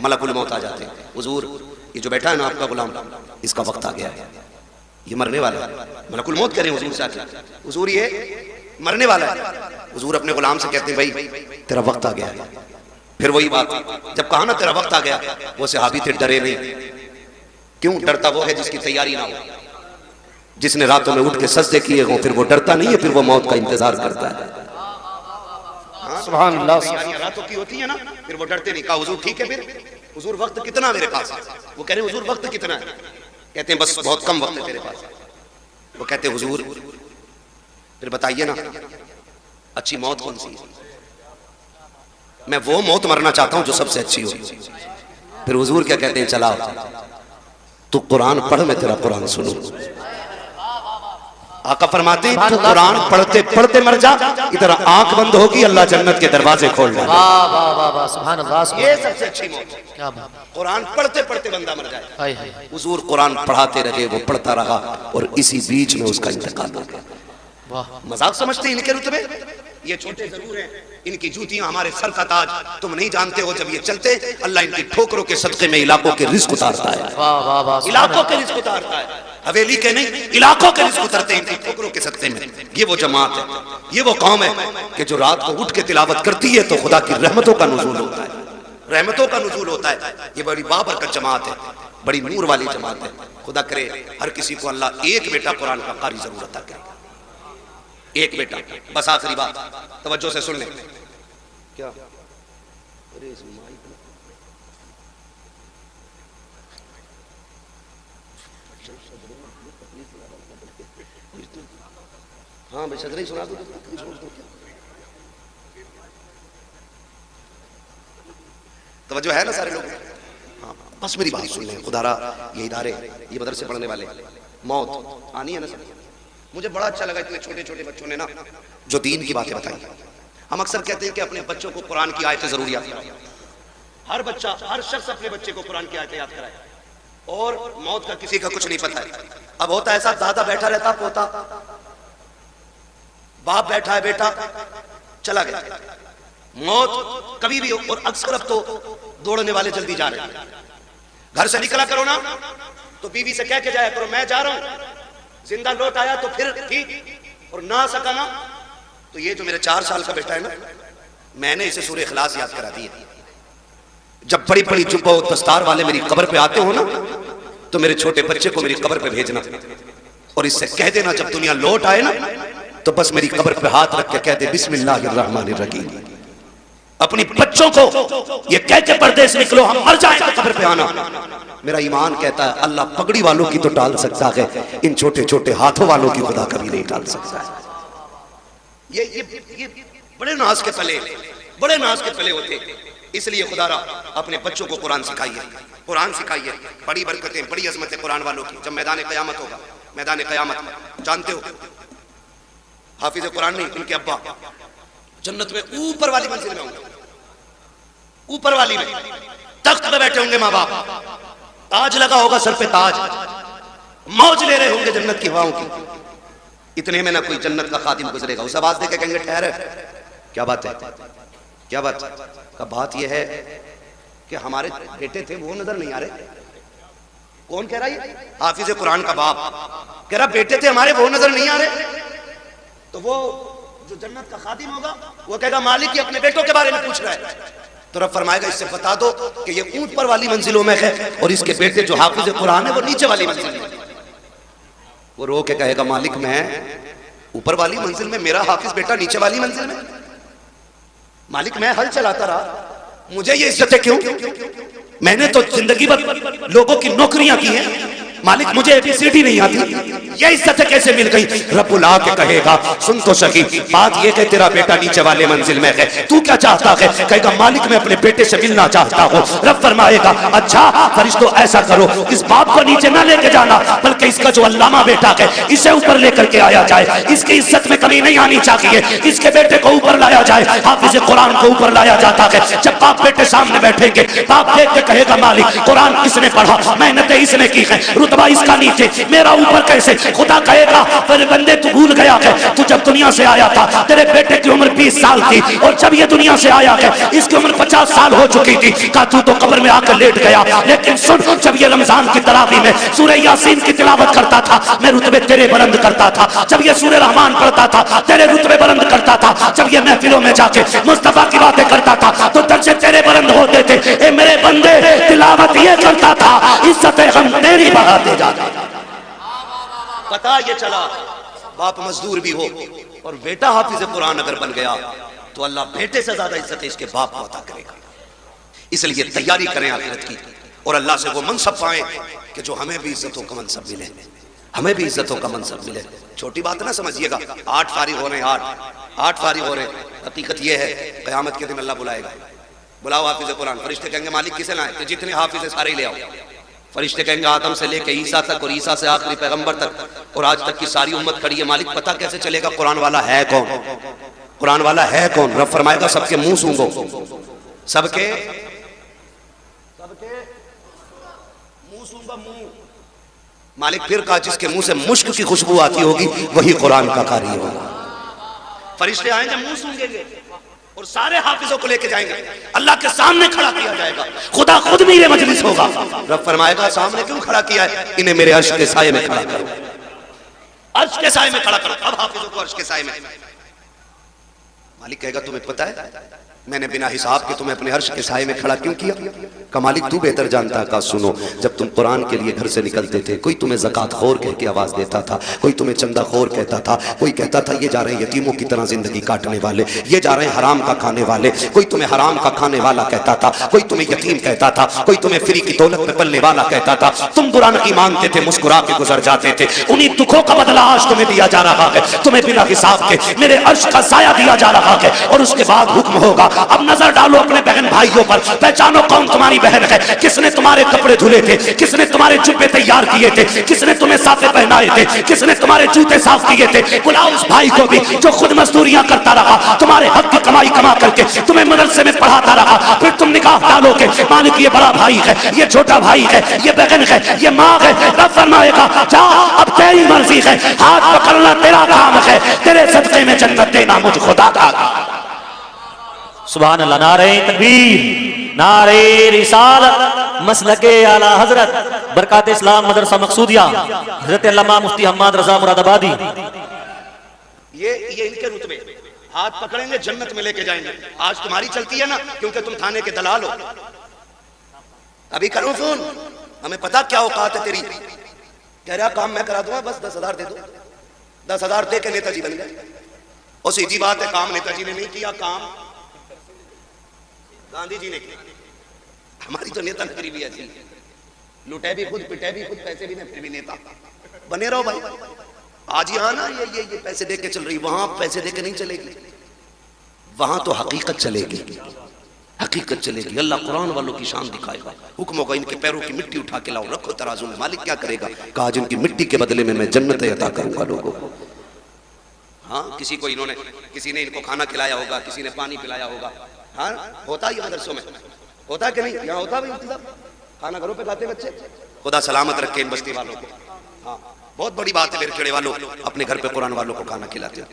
मलकुल मौत आ जाते हैं। हुजूर, ये जो बैठा है ना आपका गुलाम, इसका वक्त आ गया है, ये मरने वाला है। मलकुल मौत कह रहे हैं हुजूर से आके, हुजूर ये मरने वाला है। हुजूर अपने गुलाम से कहते हैं भाई तेरा वक्त आ गया है। फिर वही बात, जब कहा ना तेरा वक्त आ गया, वो सहाबी थे डरे नहीं। क्यों डरता? वो है जिसकी तैयारी ना हो, जिसने रातों में उठ के सजदे किए हो, फिर वो डरता नहीं है, फिर वो मौत का इंतजार करता है। सुभान अल्लाह। तैयारियां रातों की होती है ना, फिर वो डरते नहीं। कहा हुजूर ठीक है, फिर हुजूर वक्त कितना मेरे पास है? वो कह रहे हुजूर वक्त कितना है? कहते हैं बस बहुत कम वक्त है तेरे पास। वो कहते हैं हुजूर फिर बताइए ना अच्छी मौत कौन सी है? मैं वो मौत मरना चाहता हूं जो सबसे अच्छी हो। फिर हुजूर क्या कहते हैं, चला तू कुरान पढ़, मैं तेरा कुरान सुनूं। आका फरमाते हैं तू कुरान पढ़ते पढ़ते मर जा, इधर आंख बंद होगी अल्लाह जन्नत के दरवाजे खोल देगा। वाह वाह वाह वाह, सुभान अल्लाह। ये सबसे अच्छी मौत, क्या बात, कुरान पढ़ते पढ़ते बंदा मर जाए। हाय हाय। हुजूर कुरान पढ़ाते रहे, वो पढ़ता रहा और इसी बीच में उसका इंतकाल हो गया। वाह, मजाक समझते हैं इनके रुतबे? ये छोटे जरूर हैं, इनकी जूतियां हमारे सर का ताज। तुम नहीं जानते हो, जब ये चलते अल्लाह इनकी ठोकरों के सदके में इलाकों के रिस्क उतारता है। वाह वाह वाह, इलाकों के रिस्क उतारता है, हवेली के नहीं, इलाकों के रिस्क उतरते हैं इनकी ठोकरों के सदके में। ये वो जमात है, ये वो कौम है कि जो रात को उठ के तिलावत करती है तो खुदा की रहमतों का नुज़ूल होता है, रहमतों का नुज़ूल होता है। ये बड़ी बाबरकत जमात है, बड़ी नूर वाली जमात है। खुदा करे हर किसी को अल्लाह एक बेटा कुरान का कारी जरूर अता करे, एक बेटा। बस आखिरी बात तवज्जो से सुन ले। क्या अरे हाँ भाई सदर ही सुना दो, तवज्जो है ना सारे लोग? हाँ बस मेरी बात सुन लें। खुदारा ये इदारे, ये मदरसे पढ़ने वाले, मौत आनी है ना सब। मुझे बड़ा अच्छा लगा इतने छोटे छोटे बच्चों ने ना जो दीन की बातें बताई। हम अक्सर कहते हैं कि अपने बच्चों को कुरान की आयतें जरूर याद कराएं। हर बच्चा, हर शख्स अपने बच्चे को कुरान की आयतें याद कराए। और मौत का किसी का कुछ नहीं पता है। अब होता है ऐसा, दादा बैठा रहता, पोता, बाप बैठा है, बेटा चला गया, मौत कभी भी। और अक्सर अब तो दौड़ने वाले जल्दी जा रहे हैं। घर से निकला करो ना तो बीवी से कह के जाया करो मैं जा रहा हूं, जिंदा लौट आया तो फिर ठीक, और ना सका ना तो ये जो मेरे 4 साल का बेटा है ना, मैंने इसे सूरह इखलास याद करा दी है। जब बड़ी बड़ी जुब्बा और दस्तार वाले मेरी कब्र पे आते हो ना तो मेरे छोटे बच्चे को मेरी कब्र पे भेजना और इससे कह देना जब दुनिया लौट आए ना तो बस मेरी कब्र पे हाथ रख के कह दे बिस्मिल्लाहिर्रहमानिर्रहीम। अपनी बच्चों को ये कह के परदेश निकलो, हम मर जाएं तो कब्र पे आना। मेरा ईमान कहता है अल्लाह पगड़ी वालों की तो टाल सकता है, इन छोटे छोटे हाथों वालों की खुदा कभी नहीं टाल सकता है। ये बड़े नाज के पले, बड़े नाज के पले होते। इसलिए खुदारा अपने बच्चों को कुरान सिखाइए, कुरान सिखाइए। बड़ी बरकतें, बड़ी अजमतें कुरान वालों की। जब मैदान क़यामत होगा, मैदान क़यामत जानते हो, हाफिज कुरान नहीं, उनके अब्बा जन्नत में ऊपर वाली मंजिल में होंगे, ऊपर वाली में तख्त पे बैठे होंगे माँ बाप, ताज लगा होगा सर पे ताज, मौज ले रहे होंगे जन्नत की हवाओं की। इतने में ना कोई जन्नत का खादिम गुजरेगा, उस आवाज दे के कहेंगे ठहर, क्या बात है, क्या बात का बात यह है कि हमारे बेटे थे वो नजर नहीं आ रहे। कौन कह रहा है? हाफिज कुरान का बाप कह रहा बेटे थे हमारे वो नजर नहीं आ रहे। तो वो जो जन्नत का खादिम होगा वो कहेगा मालिक ये अपने बेटों के बारे में पूछ रहा है। तो रब फरमाएगा इससे बता दो कि ये ऊपर वाली मंजिलों में है और इसके बेटे जो हाफिज कुरान है वो नीचे वाली मंजिल में। वो रो के कहेगा मालिक मैं ऊपर वाली मंजिल में, मेरा हाफिज बेटा नीचे वाली मंजिल में। मालिक मैं हल चलाता रहा, मुझे ये इज्जतें क्यों? मैंने तो जिंदगी भर लोगों की नौकरियां की हैं, मालिक मुझे एबीसीडी नहीं आती, ये इज्जत कैसे मिल गई? रब्बुल आ के कहेगा सुन तो सही, बात ये कि तेरा बेटा नीचे वाले मंजिल में है, तू क्या चाहता है? कहेगा मालिक मैं अपने बेटे से मिलना चाहता हूँ। रब फरमाएगा अच्छा फरिश्तों ऐसा करो, इस बाप को नीचे ना लेके जाना, बल्कि इसका जो अल्लामा बेटा है इसे ऊपर लेकर के आया जाए, इसकी इज्जत में कमी नहीं आनी चाहिए, इसके बेटे को ऊपर लाया जाए। हाफिज कुरान को ऊपर लाया जाता है। जब बाप बेटे सामने बैठेंगे, बाप देख के कहेगा मालिक कुरान किसने पढ़ा, मेहनतें इसने की है, रुतबा इसका नीचे, मेरा ऊपर कैसे? खुदा कहेगा फिर बंदे तू भूल गया है, तू जब दुनिया से आया था तेरे बेटे की उम्र 20 साल थी और जब ये दुनिया से आया है इसकी उम्र 50 साल हो चुकी थी। कहा तू तो कब्र में आकर लेट गया, लेकिन सुन जब ये रमजान की तरावी में सूरह यासीन की तिलावत करता था मैं रुतबे तेरे बुलंद करता था, जब ये सूरह रहमान पढ़ता था तेरे रुतबे बुलंद करता था, जब ये महफिलों में जाके मुस्तफा की बातें करता था तो दर्जे तेरे बुलंद होते थे। ए मेरे बंदे तिलावत ये करता था, इज्जत हम तेरी बढ़ाते जाते। पता ये चला बाप मजदूर भी हो और बेटा हाफिज कुरान अगर बन गया तो अल्लाह बेटे से ज्यादा इज्जत इसके बाप को अता करेगा। इसलिए तैयारी करें आखिरत की और अल्लाह से वो मनसब पाएं कि जो हमें भी इज्जतों का मनसब मिले, हमें भी इज्जतों का मनसब मिले। छोटी बात ना समझिएगा, 8 फारिग हो रहे हैं, 8 फारिग हो रहे हैं। हकीकत ये है क़यामत के दिन अल्लाह बुलाएगा, बुलाओ हाफिज कुरान। फरिश्ते कहेंगे मालिक किसे लाए? तो जितने हाफिज सारे ले आओ। फरिश्ते कहेंगे आदम से लेकर ईसा तक और ईसा से आखिरी पैगंबर तक और आज तक की सारी उम्मत खड़ी है। मालिक पता कैसे चलेगा कुरान वाला है कौन? कुरान वाला है कौन? रब फरमाएगा सबके मुंह सूंघो, सबके मुंह सूंघो मुंह। मालिक फिर कहा जिसके मुंह से मुश्क की खुशबू आती होगी वही कुरान का कारी होगा। फरिश्ते आएंगे, मुंह सूंघेंगे और सारे हाफिजों को लेके जाएंगे, अल्लाह के सामने खड़ा किया जाएगा। खुदा खुद मीरे मजलिस होगा। रब फरमाएगा सामने क्यों खड़ा किया है? इन्हें मेरे अर्श के साये में खड़ा करो, अर्श के साये में खड़ा करो। अब हाफिजों को अर्श के साये में। मालिक कहेगा तुम्हें पता है मैंने बिना हिसाब के तुम्हें अपने अर्श के साये में खड़ा क्यों किया? का मालिक तू बेहतर जानता का। सुनो, जब तुम कुरान के लिए घर से निकलते थे, कोई तुम्हें ज़कात खोर कह के आवाज देता था, कोई तुम्हें चंदा खोर कहता था, कोई कहता था ये जा रहे हैं यतीमों की तरह जिंदगी काटने वाले, ये जा रहे हैं हराम का खाने वाले, कोई तुम्हें हराम का खाने वाला कहता था, कोई तुम्हें यतीम कहता था, कोई तुम्हें फ्री की दौलत में पलने वाला कहता था। तुम बुरा नहीं मानते थे, मुस्कुरा के गुजर जाते थे। उन्हीं दुखों का बदला आज तुम्हें दिया जा रहा है। तुम्हें बिना हिसाब के मेरे अर्श का साया दिया जा रहा है। और उसके बाद हुक्म होगा, अब नजर डालो अपने बहन भाइयों पर, पहचानो कौन तुम्हारी बहन है, किसने तुम्हारे कपड़े धुले थे, किसने तुम्हारे जुब्बे तैयार किए थे, किसने तुम्हें साफे पहनाए थे, किसने तुम्हारे जूते साफ किए थे। बुलाओ उस भाई को भी जो खुद मजदूरियां करता रहा, तुम्हारे हक की कमाई कमा करके तुम्हें मदरसे में पढ़ाता रहा। फिर तुम निकाह डालोगे, मालिक ये बड़ा भाई है, ये छोटा भाई है, ये बहन है, ये माँ है। रब फरमाएगा जा अब तेरी मर्जी है, हाथ पकड़ना तेरा काम है, तेरे सदके में जन्नत देना मुझ खुदा का। सुभान अल्लाह। नारे तकबीर, नारे रिसालत, मसलके आला हजरत, बरकात इस्लाम मदरसा मकसूदिया, हजरत अल्लामा मुफ्ती हम्माद रजा मुरादाबादी। ये इनके रुतबे, हाथ पकड़ेंगे जन्नत में लेके जाएंगे। आज तुम्हारी चलती है ना, क्योंकि तुम थाने के दलाल हो। अभी करो फोन, हमें पता क्या औकात है तेरी। कह रहा काम मैं करा दूंगा, बस 10,000 दे दो। 10,000 दे के नेताजी बन गए। और सीधी बात है, काम नेताजी ने नहीं किया, काम गांधी जी ने किया। हमारी तो नेता नगरी भी ऐसी, लुटे भी खुद, पिटे भी खुद, पैसे भी नहीं, फिर भी नेता बने रहो भाई। आज यहाँ ना ये पैसे दे के चल रही, वहां पैसे दे के नहीं चलेगी, वहां तो हकीकत चलेगी, हकीकत चलेगी। अल्लाह कुरान वालों की शान दिखाएगा। हुक्म होगा इनके पैरों की मिट्टी उठा के लाओ, रखो तराजू में। मालिक क्या करेगा? कहा जिनकी मिट्टी के बदले में मैं जन्नत अता करूंगा लोगों को। हाँ, किसी को इन्होंने, किसी ने इनको खाना खिलाया होगा, किसी ने पानी पिलाया होगा। हाँ, होता ही मदरसों में होता कि नहीं? यहाँ होता भी इंतजाम, खाना घरों पे खाते बच्चे। खुदा सलामत रखे इन बस्ती वालों को। हाँ, बहुत बड़ी बात है मेरे खेड़े वालों, अपने घर पे कुरान वालों को खाना खिलाते हो,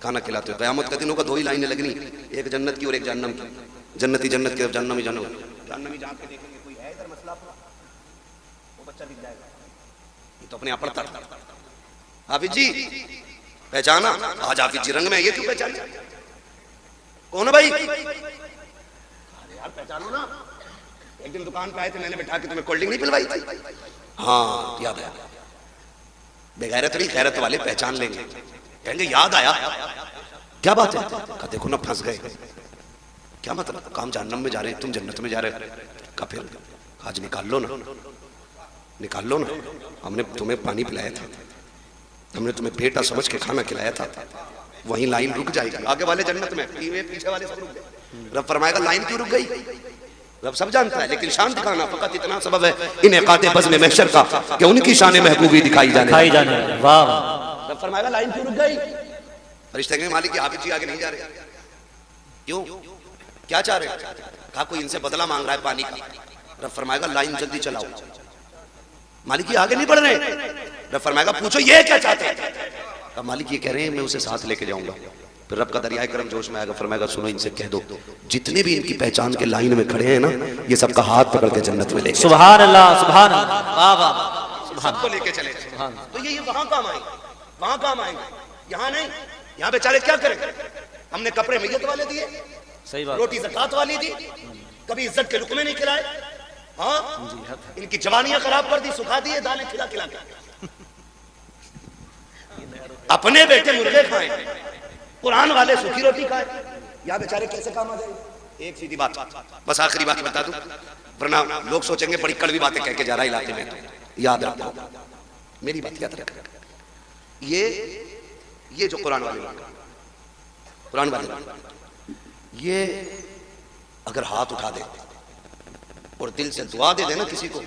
खाना खिलाते हो। क़यामत का दिन होगा, 2 ही लाइनें लगनी, एक जन्नत की और एक जहन्नम की। जन्नती जन्नत की, जहन्नमी जहन्नमी जान के देखेंगे कोई है इधर मसला, वो बच्चा दिख जाएगा। ये तो अपने आप पढ़ता। हाफिज जी पहचाना? आज हाफिज जी रंग में, ये क्यों पहचाना? कौन है भाई? यार पहचानो ना। एक दिन दुकान पे आए थे, मैंने बैठा के तुम्हें कोल्ड ड्रिंक नहीं पिलवाई थी? हाँ याद आया। बेगैरत नहीं, खैरत वाले पहचान लेंगे, कहेंगे याद आया। क्या बात है? कहा देखो ना फंस गए। क्या मतलब? काम जहन्नम में जा रहे हैं, तुम जन्नत में जा रहे हो। कहा फिर आज निकाल लो ना, निकाल लो ना। हमने तुम्हें पानी पिलाया था, हमने तुम्हें बेटा समझ के खाना खिलाया था। वहीं लाइन रुक जाएगी, आगे वाले जन्नत में, पीछे वाले सब रुक गए। रब फरमाएगा लाइन क्यों रुक गई? रब सब जानता है, लेकिन शान दिखाना फकत इतना सबब है इन्हें काते बज़्म महशर का कि उनकी शान महबूबी दिखाई जाने। वाह। रब फरमाएगा लाइन क्यों रुक गई? फरिश्ते कहेंगे मालिक हाफिज जी आगे नहीं जा रहे। क्यों? क्या चाह रहे? कहा कोई इनसे बदला मांग रहा है पानी का। रब फरमाएगा लाइन जल्दी चलाओ। मालिक ये आगे नहीं बढ़ रहे। रब फरमाएगा पूछो ये क्या चाहते हैं? कहा मालिक ये कह रहे हैं मैं उसे साथ लेके जाऊंगा। फिर रब का दरियाए करम जोश में आएगा, फरमाएगा सुनो इनसे कह दो जितने भी इनकी पहचान के लाइन में खड़े हैं ना, ये सबका हाथ पकड़ के जन्नत में ले। सुभान अल्लाह, सुभान अल्लाह, वाह वाह, सबको लेके चले। तो ये वहां काम आएंगे, वहां काम आएंगे, यहाँ नहीं। यहाँ बेचारे क्या करें? हमने कपड़े मैयत वाले दिए, सही बात, रोटी ज़कात वाली दी, कभी इज्जत के रुकमे नहीं खिलाए। हाँ, इनकी जवानियां खराब कर दी, सुखा दिए दालें खिला खिला के। अपने बेटे मुर्गे खाए, कुरान वाले सूखी रोटी खाए। या बेचारे कैसे काम आ जाएंगे? एक सीधी बात, बस आखिरी बात बता दूं, वरना लोग सोचेंगे बड़ी कड़वी बातें कह के जा रहा है इलाके में। तो याद रखो, मेरी बात याद रखो। ये जो कुरान वाले लोग, कुरान वाले लोग, ये अगर हाथ उठा दे और दिल से दुआ दे देना किसी को,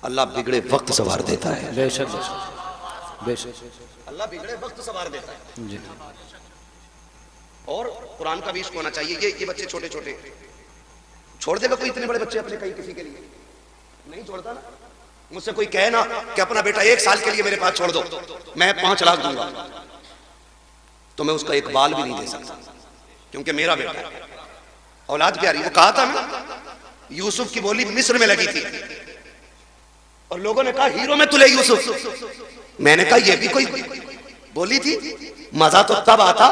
अल्लाह बिगड़े वक्त सवार देता है। बेशक बेशक, अल्लाह बिगड़े वक्त सवार देता है जी। और कुरान का भी इश्क होना चाहिए। ये बच्चे छोटे छोटे, छोड़ देगा कोई इतने बड़े बच्चे अपने कहीं किसी के लिए? नहीं छोड़ता ना। मुझसे कोई कहे ना कि अपना बेटा 1 साल के लिए मेरे पास छोड़ दो, मैं 5 लाख दूंगा। तो मैं उसका एक बाल भी नहीं दे सकता, क्योंकि मेरा बेटा है, औलाद प्यारी। वो कहा था ना, यूसुफ की बोली मिस्र में लगी थी और लोगों ने कहा हीरो में तुले यूसुफ। मैंने कहा ये भी कोई बोली थी? मजा तो तब आता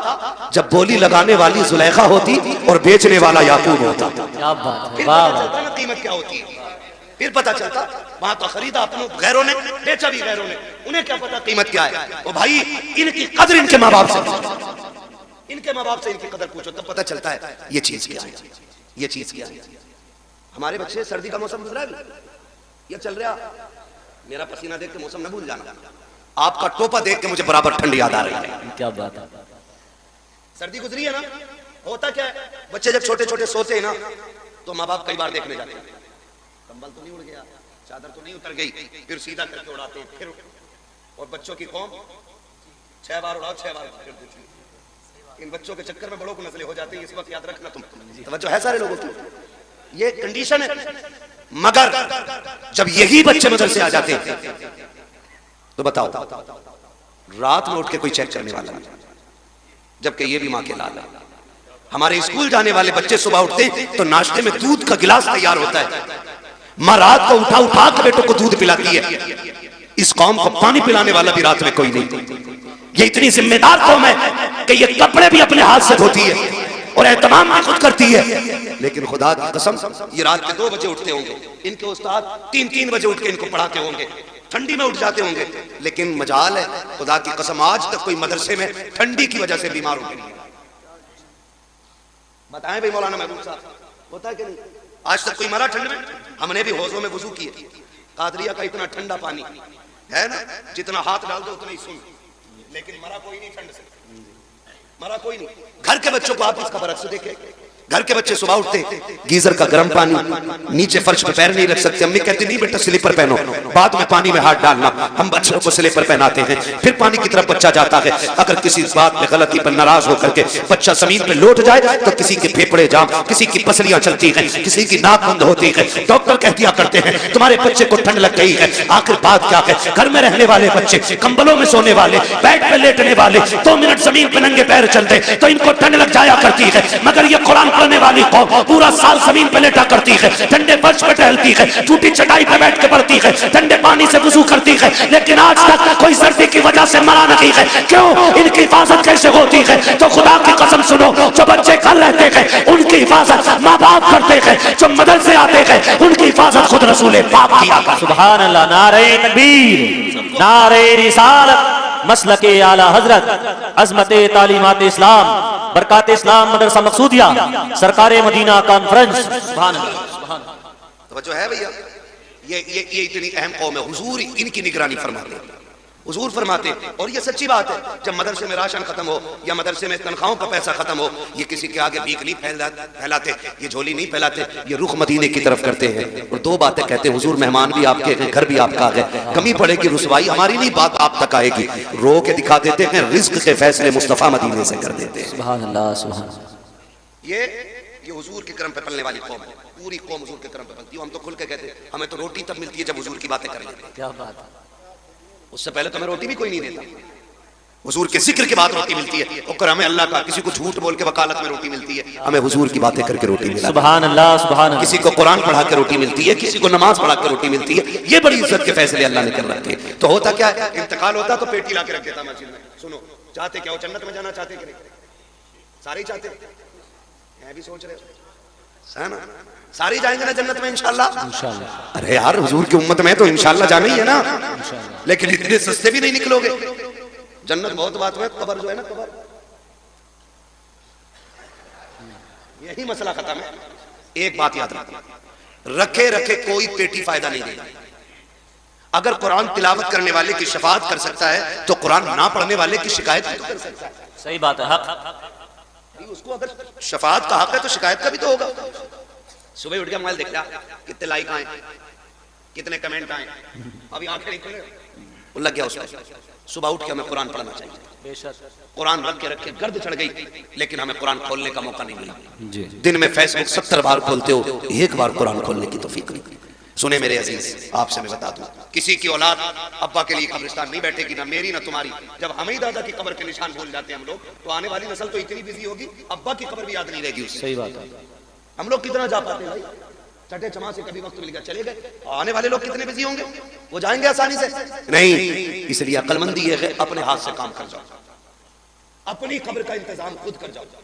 जब बोली लगाने वाली जुलेखा होती और बेचने वाला याकूब होता। क्या बात है, फिर वाह पता चलता ना कीमत क्या होती है, फिर पता चलता। वहां तो खरीदा अपनों गैरों ने, बेचा भी गैरों ने, उन्हें क्या पता कीमत क्या है। ओ भाई, इनकी कदर इनके माँ बाप से, इनके माँ बाप से इनकी कदर पूछो, तब पता चलता है ये चीज क्या है, ये चीज क्या है। हमारे बच्चे, सर्दी का मौसम गुजरा है, ये चल रहा, मेरा पसीना देख के मौसम न भूल जाना, आपका टोपा देख के मुझे बराबर ठंडी याद आ रही है। क्या बात है। सर्दी गुजरी है ना, होता क्या है, बच्चे जब छोटे छोटे सोते हैं ना, तो माँ बाप कई बार देखने जाते हैं, कंबल तो नहीं उड़ गया, चादर तो नहीं उतर गई, फिर सीधा करके उड़ाते हैं, फिर और बच्चों की कौम 6 बार उड़ाओ 6 बार फिर देती है। इन बच्चों के चक्कर में बड़ों को मसले हो जाते हैं, इस वक्त याद रखना तुम, तवज्जो है सारे लोगों की, ये कंडीशन है। मगर जब यही बच्चे मदरसे आ जाते हैं तो बताओ, रात में उठ के कोई चेक करने वाला नहीं, जबकि ये भी मां के लाल है। हमारे स्कूल जाने वाले बच्चे सुबह उठते तो नाश्ते में दूध का गिलास तैयार होता है, मां रात को उठा उठा के बेटों को दूध पिलाती है। इस कौम को पानी पिलाने वाला भी रात में कोई नहीं। ये इतनी जिम्मेदार कौम है कि ये कपड़े भी अपने हाथ से धोती है और एहतमाम भी खुद करती है। लेकिन खुदा की कसम, ये रात के 2 बजे उठते होंगे, इनके उस्ताद 3-3 बजे उठ के इनको पढ़ाते होंगे, ठंडी में उठ जाते होंगे। लेकिन मजाल है, खुदा की कसम, आज तक कोई मदरसे में ठंडी की वजह से बीमार हो गया। बताएं भाई मौलाना महबूब साहब, होता है कि नहीं? आज तक कोई मरा ठंड में? हमने भी हौजों में वुजू किए, कादरिया का इतना ठंडा पानी है ना, जितना हाथ डाल दो उतना ही सुन, लेकिन मरा कोई नहीं ठंड से, मरा कोई नहीं। घर के बच्चों को आप इसका बरक्स देखें, घर के बच्चे सुबह उठते गीजर का गर्म पानी, नीचे फर्श पे पैर नहीं रख सकते, अम्मी कहती नहीं बेटा स्लीपर पहनो, बाद में पानी में हाथ डालना। हम बच्चों को स्लीपर पहनाते हैं, फिर पानी की तरफ बच्चा जाता है। अगर किसी बात में गलती पर नाराज होकर के बच्चा जमीन पे लौट जाए तो किसी के फेफड़े जाम, किसी की पसलियां चलती हैं, किसी की नाक बंद होती है। डॉक्टर कह दिया करते हैं तुम्हारे बच्चे को ठंड लग गई है। आखिर बात क्या है? घर में रहने वाले बच्चे, कंबलों में सोने वाले, बेड पे लेटने वाले, 2 मिनट जमीन पे नंगे पैर चलते तो इनको ठंड लग जाया करती है। मगर ये कुरान पढ़ने वाली कौम पूरा साल जमीन पे लेटा करती है, ठंडे फर्श पे टहलती है, टूटी चटाई पे बैठ के पढ़ती है, ठंडे पानी से वुजू करती है, लेकिन आज तक कोई सर्दी की वजह से मरा नहीं है। क्यों? इनकी हिफाजत कैसे होती है? तो खुदा की कसम सुनो, जो बच्चे घर रहते हैं उनकी हिफाजत माँ बाप करते हैं, जो मदरसे आते हैं उनकी हिफाजत खुद रसूल पाक किया करते हैं। सुभान अल्लाह, नारे तकबीर, नारे रिसालत, मसलके आला हजरत, अजमते तालीमात इस्लाम, बरकात इस्लाम मदरसा मकसूदिया, सरकारे मदीना कॉन्फ्रेंस। सुभान अल्लाह, तो जो है भैया, ये इतनी अहम कौम है, हुजूर इनकी निगरानी फरमाते हैं, हुजूर फरमाते हैं। और ये सच्ची बात है, जब मदरसे में राशन खत्म हो या मदरसे में तनख्वाहों का पैसा खत्म हो, ये किसी के आगे भीख नहीं फैलाते, ये झोली नहीं फैलाते, ये रुख मदीने की तरफ करते हैं और 2 बातें कहते हैं, हुजूर मेहमान भी आपके हैं, घर भी आपका है, कमी पड़ेगी रुसवाई हमारी नहीं, बात आप तक आएगी। रो के दिखा देते हैं, रिज्क के फैसले मुस्तफा मदीने से कर देते हैं। सुभान अल्लाह, सुभान अल्लाह। ये हुजूर के करम पे पलने वाली कौम है, पूरी कौम हुजूर के करम पे पलती है। हम तो खुल के कहते हैं, हमें तो रोटी तब मिलती है जब हुजूर की बातें करें। क्या बात है, उससे पहले तो हमें रोटी भी कोई नहीं देता। हुजूर के जिक्र के बाद रोटी मिलती है, और हमें अल्लाह का, किसी को झूठ बोल के वकालत में रोटी मिलती है, हमें हुजूर की बातें करके रोटी मिलती है। सुभान अल्लाह, सुभान अल्लाह। किसी को कुरान पढ़ा के रोटी मिलती है, किसी को नमाज पढ़ा के रोटी मिलती है। ये बड़ी इज्जत के फैसले अल्लाह ने कर रखे हैं। तो होता क्या है, इंतकाल होता तो पेटी ला के रख देता मस्जिद में। सुनो, चाहते क्या हो? जन्नत में जाना चाहते कि नहीं? सारे ही चाहते, मैं भी सोच रहे है ना, सारे जाएंगे ना जन्नत में इंशाल्लाह। इंशाल्लाह। अरे यार, हुजूर की उम्मत में तो इंशाल्लाह जाना ही है ना, लेकिन इतने सस्ते भी नहीं निकलोगे। जन्नत बहुत बात है, कब्र जो है ना, कब्र, यही मसला खत्म है। एक बात याद रखो, रखे रखे कोई पेटी फायदा नहीं देगा। अगर कुरान तिलावत करने वाले की शफाअत कर सकता है तो कुरान ना पढ़ने वाले की शिकायत भी तो कर सकता है। सही बात है, हक। उसको अगर शफाअत का हक है तो शिकायत का भी तो होगा। सुबह उठ के मोबाइल देखता, कितने लाइक आए, कितने कमेंट आए, अभी आंखें नहीं खुले, लग गया उसको। सुबह उठ के हमें कुरान पढ़ना चाहिए। बेशक कुरान रख के गर्द चढ़ गई, लेकिन हमें कुरान खोलने का मौका नहीं मिला। दिन में फेसबुक 70 बार खोलते हो, एक बार कुरान खोलने की तौफीक नहीं। सुने मेरे अजीज, आपसे मैं बता दूं, किसी की औलाद अब्बा के लिए कब्रिस्तान नहीं बैठेगी, ना मेरी ना तुम्हारी। जब हमें ही दादा की कब्र के निशान भूल जाते हैं हम लोग, तो आने वाली नस्ल तो इतनी बिजी होगी, अब्बा की कब्र भी याद नहीं रहेगी उसे। सही बात है। हम लोग कितना जा पाते हैं भाई, चटे चमा से कभी वक्त मिल गया चले गए। आने वाले लोग कितने बिजी होंगे, वो जाएंगे आसानी से? नहीं। इसलिए अक्लमंदी है अपने हाथ से काम कर जाओ, अपनी कब्र का इंतजाम खुद कर जाओ।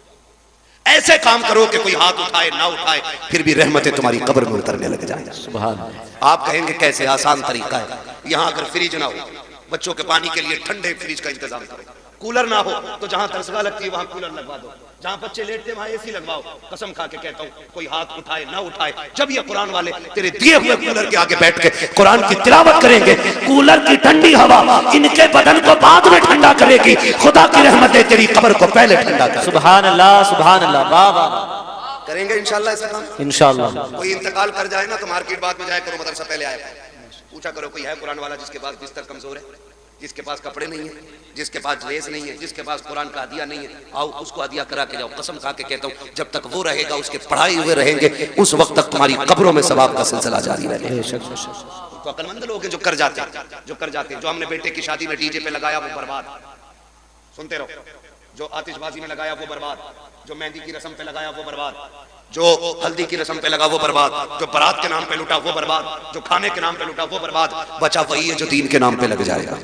ऐसे काम करो कि कोई हाथ उठाए ना उठाए, फिर भी रहमतें तुम्हारी कब्र में उतरने लग जाए। सुभान अल्लाह। आप कहेंगे कैसे? आसान तरीका है। यहाँ अगर फ्रिज ना हो, बच्चों के पानी के लिए ठंडे फ्रिज का इंतजाम करो। कूलर ना हो तो जहां तरसगा लगती है वहां कूलर लगवा दो, जहां बच्चे लेटते वहां एसी लगवाओ। कसम खा के कहता हूं, कोई हाथ उठाए ना उठाए, जब ये कुरान वाले तेरे दिए हुए कूलर के आगे बैठ के कुरान की तिलावत करेंगे, कूलर की ठंडी हवा इनके बदन को बाद में ठंडा करेगी। खुदा की रहमतें तेरी कब्र को पहले ठंडा कर। सुभान अल्लाह, सुभान अल्लाह। वाह वाह। करेंगे इंशाल्लाह ऐसा काम। इंशाल्लाह। कोई इंतकाल कर जाए ना तो मार्केट बाद में जाए करो, मदरसा पहले आए, पूछा करो कोई है कुरान वाला जिसके पास बिस्तर कमजोर है, जिसके पास कपड़े नहीं है, जिसके पास ड्रेस नहीं है, जिसके पास कुरान का हदिया नहीं है, आओ उसको हदिया करा के जाओ। कसम खा के कहता हूँ, जब तक वो रहेगा, उसके पढ़ाई हुए रहेंगे, उस वक्त तक तुम्हारी कब्रों में सवाब का सिलसिला जारी रहेगा। तो अक्लमंद लोग हैं जो कर जाते हैं, जो हमने बेटे की शादी में डीजे पे लगाया वो बर्बाद। सुनते रहो। जो आतिशबाजी में लगाया वो बर्बाद, जो मेहंदी की रस्म पे लगाया वो बर्बाद, जो हल्दी की रस्म पे लगा वो बर्बाद, जो बारात के नाम पे लुटा वो बर्बाद, जो खाने के नाम पे लुटा वो बर्बाद। बचा वही है जो दीन के नाम पे लग जाएगा।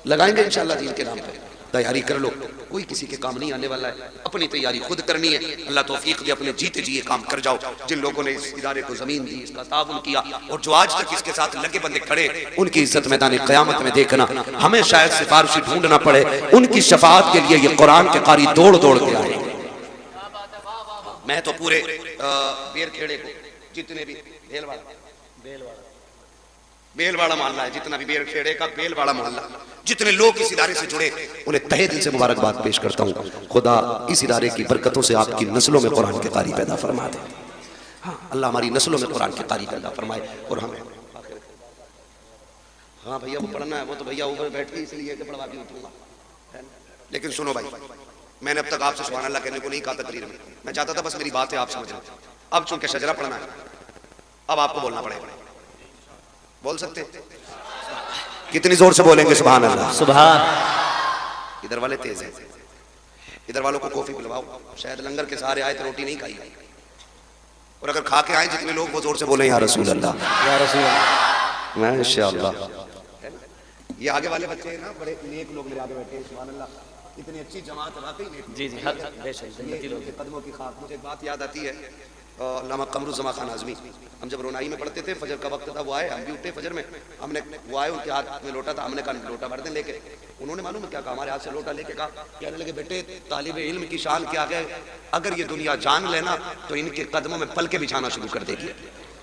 लगाएंगे इंशाल्लाह दीन के नाम पे। तैयारी कर लो, कोई किसी के काम नहीं आने वाला है, अपनी तैयारी खुद करनी है। अल्लाह तौफीक दे, अपने जीते जी ये काम कर जाओ। जिन लोगों ने इस इदारे को जमीन दी, इसका ताउन किया, और जो आज तक इसके साथ लगे बंदे खड़े, उनकी इज्जत मैदान क़यामत में देखना, हमें शायद सिफारिशी ढूंढना पड़े। उनकी शफाअत के लिए ये कुरान के कारी दौड़ दौड़ के आए। मैं तो पूरे बेरखेड़े को, जितने भी बेलवाड़ा मोहल्ला है, जितना भी बेरखेड़े का बेलवाड़ा मोहल्ला, जितने लोग इस इदारे से जुड़े, उन्हें तहे दिल से मुबारकबाद पेश करता हूँ। खुदा इस इदारे की बरकतों से आपकी नस्लों में कुरान के कारी पैदा फरमा दे। हाँ, अल्लाह हमारी नस्लों में कुरान के कारी पैदा फरमाए। और हमें हाँ भैया वो पढ़ना है, वो तो भैया ऊपर बैठ के इसलिए कि पढ़वा के उठूंगा। लेकिन सुनो भाई, मैंने अब तक आपसे सुभान अल्लाह कहने को नहीं कहा तकरीर में, मैं चाहता था बस मेरी बात है आप समझ लें। अब चूंकि शजरा पढ़ना है, अब आपको बोलना पड़ेगा। बोल सकते? कितनी जोर से बोलेंगे सुभान अल्लाह? सुभान। इधर वाले तेज हैं, इधर वालों को कॉफी पिलवाओ, शायद लंगर के सहारे आए तो रोटी नहीं खाई, और अगर खा के आए जितने लोग वो जोर से बोले या रसूल अल्लाह, या रसूल अल्लाह। माशाअल्लाह। ये आगे वाले बच्चे हैं ना, बड़े नेक लोग मेरे आगे बैठे हैं, सुभान अल्लाह। इतनी अच्छी जमात है वाकई में। जी जी, हर बेशक कदमों की खाक। मुझे एक बात याद आती है, अल्लामा कमरुज़्ज़मा खान आज़मी, हम जब रोनाई में पढ़ते थे, फजर का वक्त था, वो आए, हम भी उठे फजर में, हमने वो आए, उनके हाथ में लोटा था, हमने कहा लोटा भर दें लेके। उन्होंने मालूम है क्या कहा? हमारे हाथ से लोटा लेके कहा, कहने लगे बेटे तालिब इल्म की शान क्या है, अगर ये दुनिया जान लेना तो इनके कदमों में पल के बिछाना शुरू कर देगी।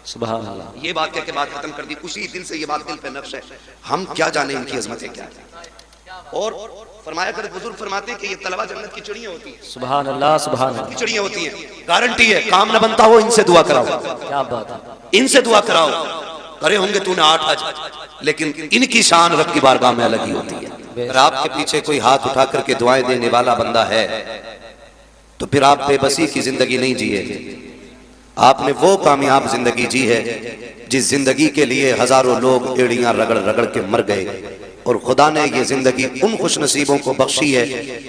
सुभान अल्लाह। ये बात कह के बात खत्म कर दी। उसी दिन से ये बात दिल पे नक्श है, हम क्या जाने इनकी अजमतें क्या है। और फरमाया कर बुजुर्ग फरमाते कि ये तलवा जन्नत की चिड़ियां होती हैं। सुभान अल्लाह, सुभान अल्लाह। की चिड़ियां होती हैं, गारंटी है, काम न बनता हो इनसे दुआ कराओ। क्या बात है, इनसे दुआ कराओ। करे होंगे तूने 8 हज, लेकिन इनकी शान रब की बारगाह में अलग ही होती है। अगर आपके पीछे कोई हाथ उठा करके दुआएं देने वाला बंदा है, तो फिर आप बेबसी की जिंदगी नहीं जिए, आपने वो कामयाब जिंदगी जी है जिस जिंदगी के लिए हजारों लोग एड़ियां रगड़ रगड़ के मर गए, और खुदा ने ये जिंदगी उन खुश नसीबों को बख्शी है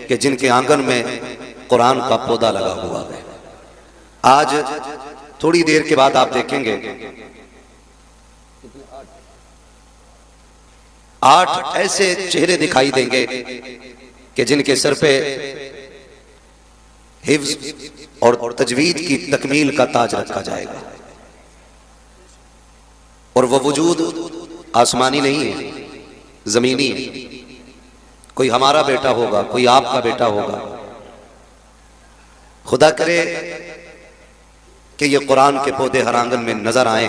कि जिनके आंगन में कुरान का पौधा लगा हुआ है। आज थोड़ी देर के बाद आप देखेंगे 8 ऐसे चेहरे दिखाई देंगे कि जिनके सर पे हिफ्ज और तजवीद की तकमील का ताज रखा जाएगा, और वो वजूद आसमानी नहीं है, जमीनी है। कोई हमारा बेटा होगा, कोई आपका बेटा होगा। खुदा करे कि ये कुरान के पौधे हर आंगन में नजर आए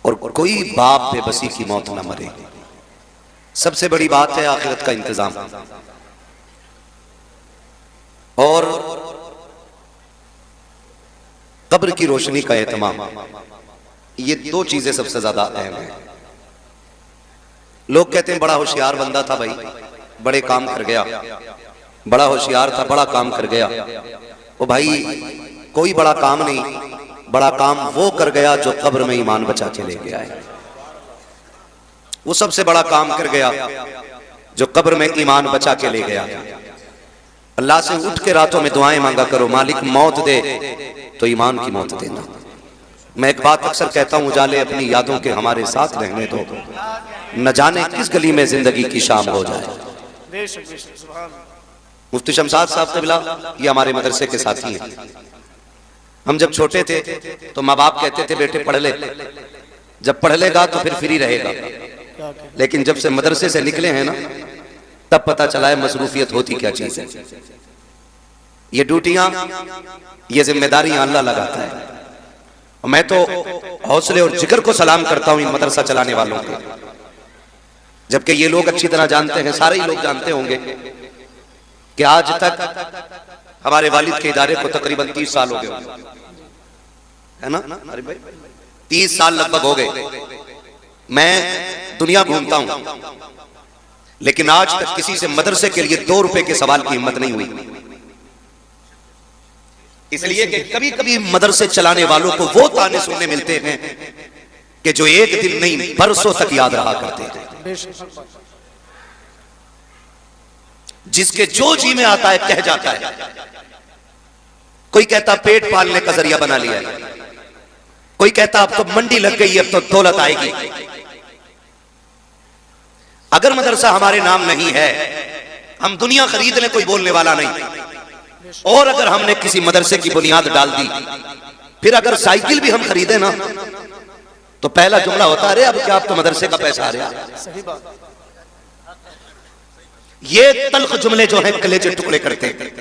और कोई बाप बेबसी की मौत न मरे। सबसे बड़ी बात है आखिरत का इंतजाम, और कब्र की रोशनी का एहतमाम। ये 2 चीजें सबसे ज्यादा अहम है। लोग कहते हैं बड़ा होशियार बंदा था भाई, बड़े काम कर गया, बड़ा होशियार था, बड़ा काम कर गया। ओ भाई, कोई बड़ा काम नहीं, बड़ा काम वो कर गया जो कब्र में ईमान बचा के ले गया है। वो सबसे बड़ा काम कर गया जो कब्र में ईमान बचा के ले गया। अल्लाह से उठ के रातों में दुआएं मांगा करो, मालिक मौत दे तो ईमान की मौत देना। मैं एक बात अक्सर कहता हूं, उजाले अपनी यादों के हमारे साथ रहने दो, न जाने किस गली में जिंदगी की शाम हो जाए। मुफ्ती शमशाद साहब कबिला ये हमारे मदरसे के साथी हैं। हम जब छोटे थे तो माँ बाप कहते थे बेटे पढ़ ले, जब पढ़ लेगा तो फिर फ्री रहेगा। लेकिन जब से मदरसे से निकले हैं ना, तब पता चला है मसरूफियत होती क्या चीज है। ये ड्यूटियां, ये जिम्मेदारियां अल्लाह लगाता है। और मैं तो हौसले और जिगर को सलाम करता हूं इन मदरसा चलाने वालों को, जबकि ये लोग अच्छी तरह जानते हैं, सारे ही लोग जानते होंगे कि आज तक हमारे वालिद के इदारे को तकरीबन 30 साल हो गए, है ना? अरे भाई 30 साल लगभग हो गए। मैं दुनिया घूमता हूं, लेकिन आज तक किसी से मदरसे के लिए 2 रुपए के सवाल की हिम्मत नहीं हुई। इसलिए कि कभी कभी मदरसे चलाने वालों को वो ताने सुनने मिलते हैं कि जो एक दिन नहीं बरसों तक याद रहा करते थे। जिसके जो जी में आता है कह जाता है। कोई कहता पेट पालने का जरिया बना लिया है, कोई कहता अब तो मंडी लग गई, अब तो दौलत आएगी। अगर मदरसा हमारे नाम नहीं है, हम दुनिया खरीद लें, कोई बोलने वाला नहीं। और अगर हमने किसी मदरसे की बुनियाद डाल दी, फिर अगर साइकिल भी हम खरीदे ना, तो पहला जुमला होता है अरे अब क्या, अब तो मदरसे का पैसा आ रहा। ये तल्ख जुमले जो हैं कलेजे टुकड़े करते हैं।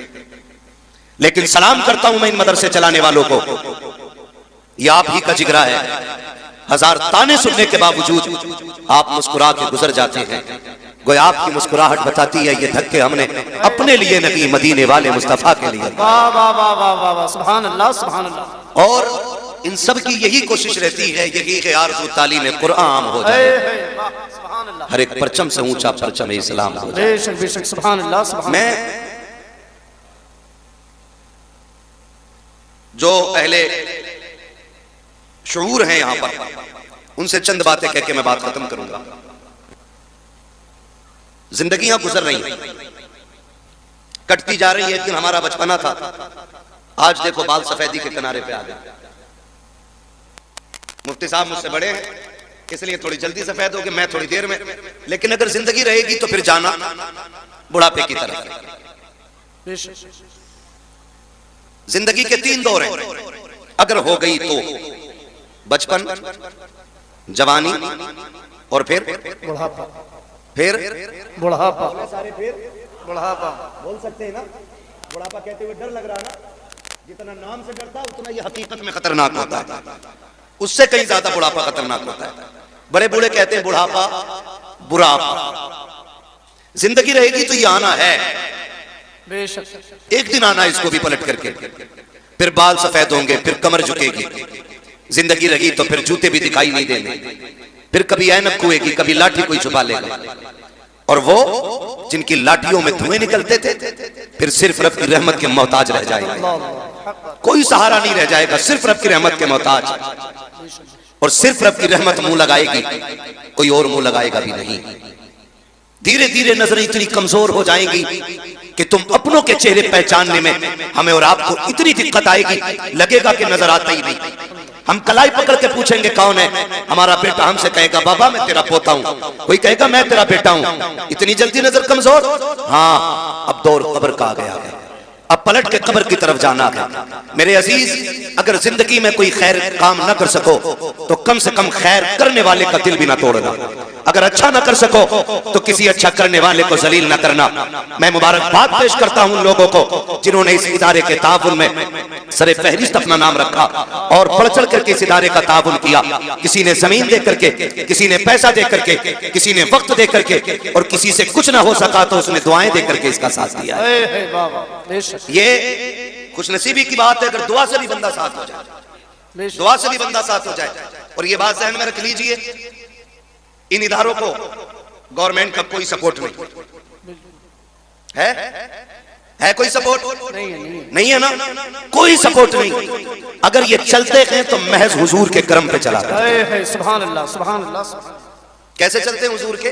लेकिन सलाम करता हूं मैं इन मदरसे चलाने वालों को, ये आप ही का जिगरा है। हजार ताने सुनने के बावजूद आप मुस्कुरा के गुजर जाते हैं। गोया आपकी मुस्कुराहट बताती है ये धक्के हमने अपने लिए नहीं, मदीने वाले मुस्तफा के लिए। वाह वाह वाह वाह वाह वाह, सुभान अल्लाह सुभान अल्लाह। और इन सब की यही कोशिश रहती है, यही है आरज़ू तालीम कुरान हो जाए, हर एक परचम से ऊंचा परचम इस्लाम हो जाए। बेशक बेशक, सुभान अल्लाह सुभान। मैं जो अहले शऊर हैं यहां पर, उनसे चंद बातें कह के मैं बात खत्म करूंगा। जिंदगियां गुजर रही हैं, कटती जा रही है। लेकिन हमारा बचपना था, आज देखो बाल सफेदी के किनारे पे आ गए। मुफ्ती साहब मुझसे बड़े हैं, इसलिए थोड़ी जल्दी सफेद हो गए, मैं थोड़ी देर में। लेकिन अगर जिंदगी रहेगी तो फिर जाना बुढ़ापे की तरफ। जिंदगी के 3 दौर हैं। अगर हो गई तो बचपन, जवानी और फिर बुढ़ापा। फिर बुढ़ापा, बुढ़ापा बोल सकते हैं ना। बुढ़ापा कहते हुए डर लग रहा ना, जितना नाम से डरता उतना ये हकीकत में खतरनाक होता है। उससे कहीं ज्यादा बुढ़ापा खतरनाक होता है। बड़े बूढ़े कहते हैं बुढ़ापा बुढ़ापा। जिंदगी रहेगी तो ये आना है, बेशक एक दिन आना इसको भी पलट करके। फिर बाल सफेद होंगे, फिर कमर झुकेगी। जिंदगी रही तो फिर जूते भी दिखाई नहीं देंगे। फिर कभी ऐनक कुएगी, कभी लाठी कोई छुपा लेगा। और वो जिनकी लाठियों में धुएं निकलते थे, फिर सिर्फ रब की रहमत के मोहताज रह जाएगा। कोई सहारा नहीं रह जाएगा, सिर्फ रब की रहमत के मोहताज। और सिर्फ रब की रहमत मुंह लगाएगी, कोई और मुंह लगाएगा भी नहीं। धीरे धीरे नजरें इतनी कमजोर हो जाएंगी कि तुम अपनों के चेहरे पहचानने में हमें और आपको इतनी दिक्कत आएगी, लगेगा कि नजर आता ही नहीं। हम कलाई पकड़ के पूछेंगे कौन है, हमारा बेटा हमसे कहेगा बाबा मैं तेरा पोता हूं, कोई कहेगा मैं तेरा बेटा हूं। इतनी जल्दी नजर कमजोर। हाँ, अब दौर कब्र का आ गया है, अब पलट के कब्र की तरफ जाना है। मेरे अजीज, अगर जिंदगी में कोई खैर काम न कर सको तो कम से कम खैर करने वाले का दिल भी ना तोड़ना। अगर अच्छा ना कर सको तो किसी अच्छा करने वाले को जलील ना करना। मैं मुबारकबाद पेश करता हूं उन लोगों को जिन्होंने इस इदारे के ताउन में सरे फहरिस्त अपना नाम रखा और बढ़ चढ़ करके इस इदारे का ताउन किया। किसी ने जमीन दे करके, किसी ने पैसा दे करके, किसी ने वक्त दे करके, और किसी से कुछ ना हो सका तो उसने दुआएं दे करके इसका साथ दिया है। ये खुशनसीबी की बात है अगर दुआ से भी बंदा साथ हो जाए, दुआ से भी बंदा साथ हो जाए। और ये बात ज़हन में रख लीजिए, इन इदारों को गवर्नमेंट का कोई सपोर्ट नहीं है। कोई सपोर्ट नहीं है ना। कोई सपोर्ट नहीं। अगर ये चलते हैं तो महज हुजूर के करम पे चला करते। सुभान अल्लाह, सुभान अल्लाह, सुभान। कैसे चलते हैं हुजूर के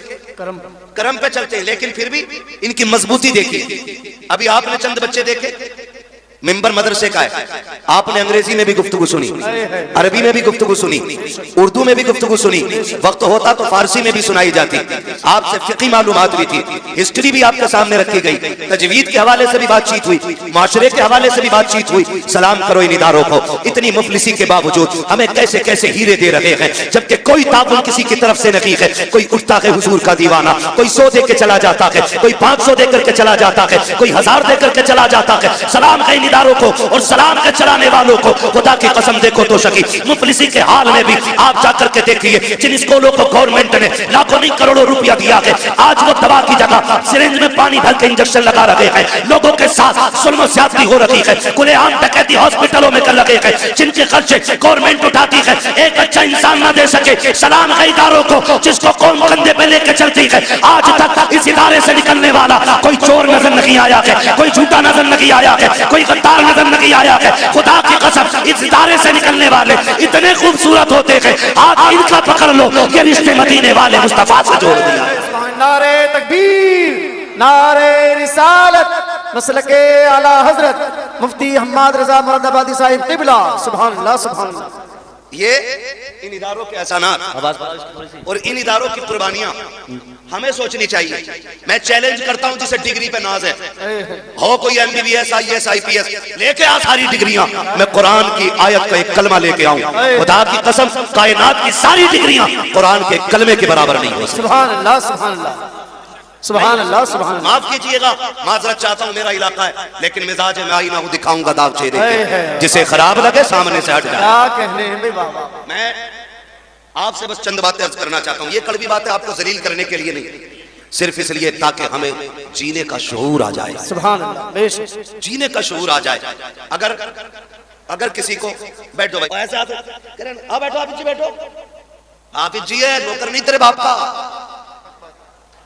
करम पे चलते हैं, लेकिन फिर भी इनकी मजबूती देखिए। अभी आपने चंद बच्चे देखे, मिंबर मदरसे का है, आपने अंग्रेजी में भी गुफ्तगू सुनी, अरबी में भी गुफ्तगू सुनी, उर्दू में भी गुफ्तगू सुनी, वक्त होता तो फारसी में भी सुनाई जाती। आपसे फिक़ी मालूमात भी थी, हिस्ट्री भी आपके सामने रखी गई, तजवीद के हवाले से भी बातचीत हुई, माशरे के हवाले से भी बातचीत हुई। सलाम करो इन इदारों को, इतनी मुफलिसी के बावजूद हमें कैसे कैसे हीरे दे रहे हैं, जबकि कोई ताबुन किसी की तरफ से नहीं है। कोई उठता है हुजूर का दीवाना, कोई 100 दे के चला जाता है, कोई 500 दे करके चला जाता है, कोई 1000 दे करके चला जाता है। सलाम है इदारों को और सलाम के चलाने वालों को। खुदा की कसम देखो तो शकी मुफलिसी के हाल में भी आप जाकर के देखिए, जिन स्कूलों को गवर्नमेंट ने लाखों नहीं करोड़ों रुपया दिया है, आज वो दवा की जगह सिरिंज में पानी भर के इंजेक्शन लगा रहे हैं। लोगों के साथ जुल्म ज्यादती हो रही है, खुलेआम डकैती हॉस्पिटलों में कर रहे हैं, जिनके खर्चे गवर्नमेंट उठाती है। एक अच्छा इंसान न दे सके। सलाम है इदारों को जिसको कौम कंधे पे लेके चलती है। आज तक इस इदारे से निकलने वाला कोई चोर नजर नहीं आया है, कोई झूठा नजर नहीं आया है, कोई गद्दार नजर नहीं आया है। खुदा की कसम इस इदारे से निकलने वाले इतने खूबसूरत होते हैं, आज इनका पकड़ लो, ये रिश्ते मदीने वाले मुस्तफा से जोड़ दिया। नारे तकबीर, नारे रिसालत, मसलके आला हजरत मुफ्ती हम्माद रजा मुरादाबादी साहिब क़िबला। सुभान अल्लाह, सुभान अल्लाह। ये इन इदारों के एहसानात और इन इदारों की कुर्बानियां हमें सोचनी चाहिए। मैं चैलेंज करता हूं जिसे डिग्री पे नाज है, हो कोई MBBS IAS IPS लेके आ सारी डिग्रियां, मैं कुरान की आयत का एक कलमा लेके आऊं। खुदा की कसम कायनात की सारी डिग्रियां कुरान के कलमे के बराबर नहीं हो सकती। सुभान अल्लाह, सुभान अल्लाह, सुभान अल्लाह, सुभान अल्लाह। माफ कीजिएगा, माजरत चाहता हूं, मेरा इलाका है, लेकिन मिजाज में आई ना हूं, दिखाऊंगा दाग चेहरे पे, जिसे खराब लगे सामने से हट जाए। क्या कहने हैं बाबा। मैं आपसे बस चंद बातें अर्ज करना चाहता हूं। ये कड़वी बातें आपको जलील करने के लिए नहीं, सिर्फ इसलिए ताकि हमें जीने का शऊर आ जाए। सुभान अल्लाह, बेशक जीने का शऊर आ जाए। अगर किसी को बैठ दो भाई, ऐसे आते बैठो, हाफिज जी बैठो, हाफिज जी है नौकर नहीं तेरे बाप का।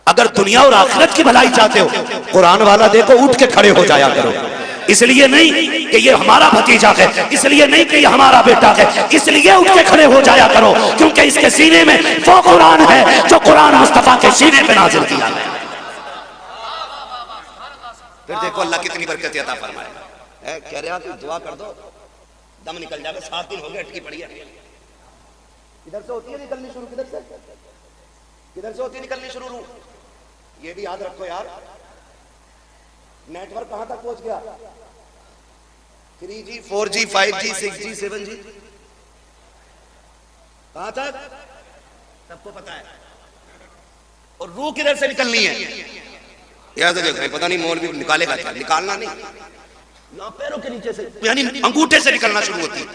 अगर दुनिया और आखिरत की भलाई चाहते हो, कुरान वाला देखो उठ के खड़े हो जाया करो। इसलिए नहीं कि ये हमारा भतीजा है, इसलिए नहीं कि ये हमारा बेटा है, इसलिए उठ के खड़े हो जाया करो क्योंकि इसके सीने में वो कुरान है जो कुरान मुस्तफा के सीने पे नाजिल किया है। फिर देखो अल्लाह कितनी बरकत अता फरमाएगा। कह रहे आप दुआ कर दो, दम निकल जाए। 7 दिन हो गए अटकी पड़ी है। इधर से होती है निकलनी शुरू, किधर से होती है निकलनी शुरू। ये भी याद रखो यार, नेटवर्क कहां तक पहुंच गया? 3G 4G 5G 6G 7G कहां तक सबको पता है। और रूह किधर से निकलनी है याद रखो। पता नहीं मौलवी निकालेगा क्या, निकालना नहीं, ना पैरों के नीचे से, यानी अंगूठे से निकलना शुरू होती है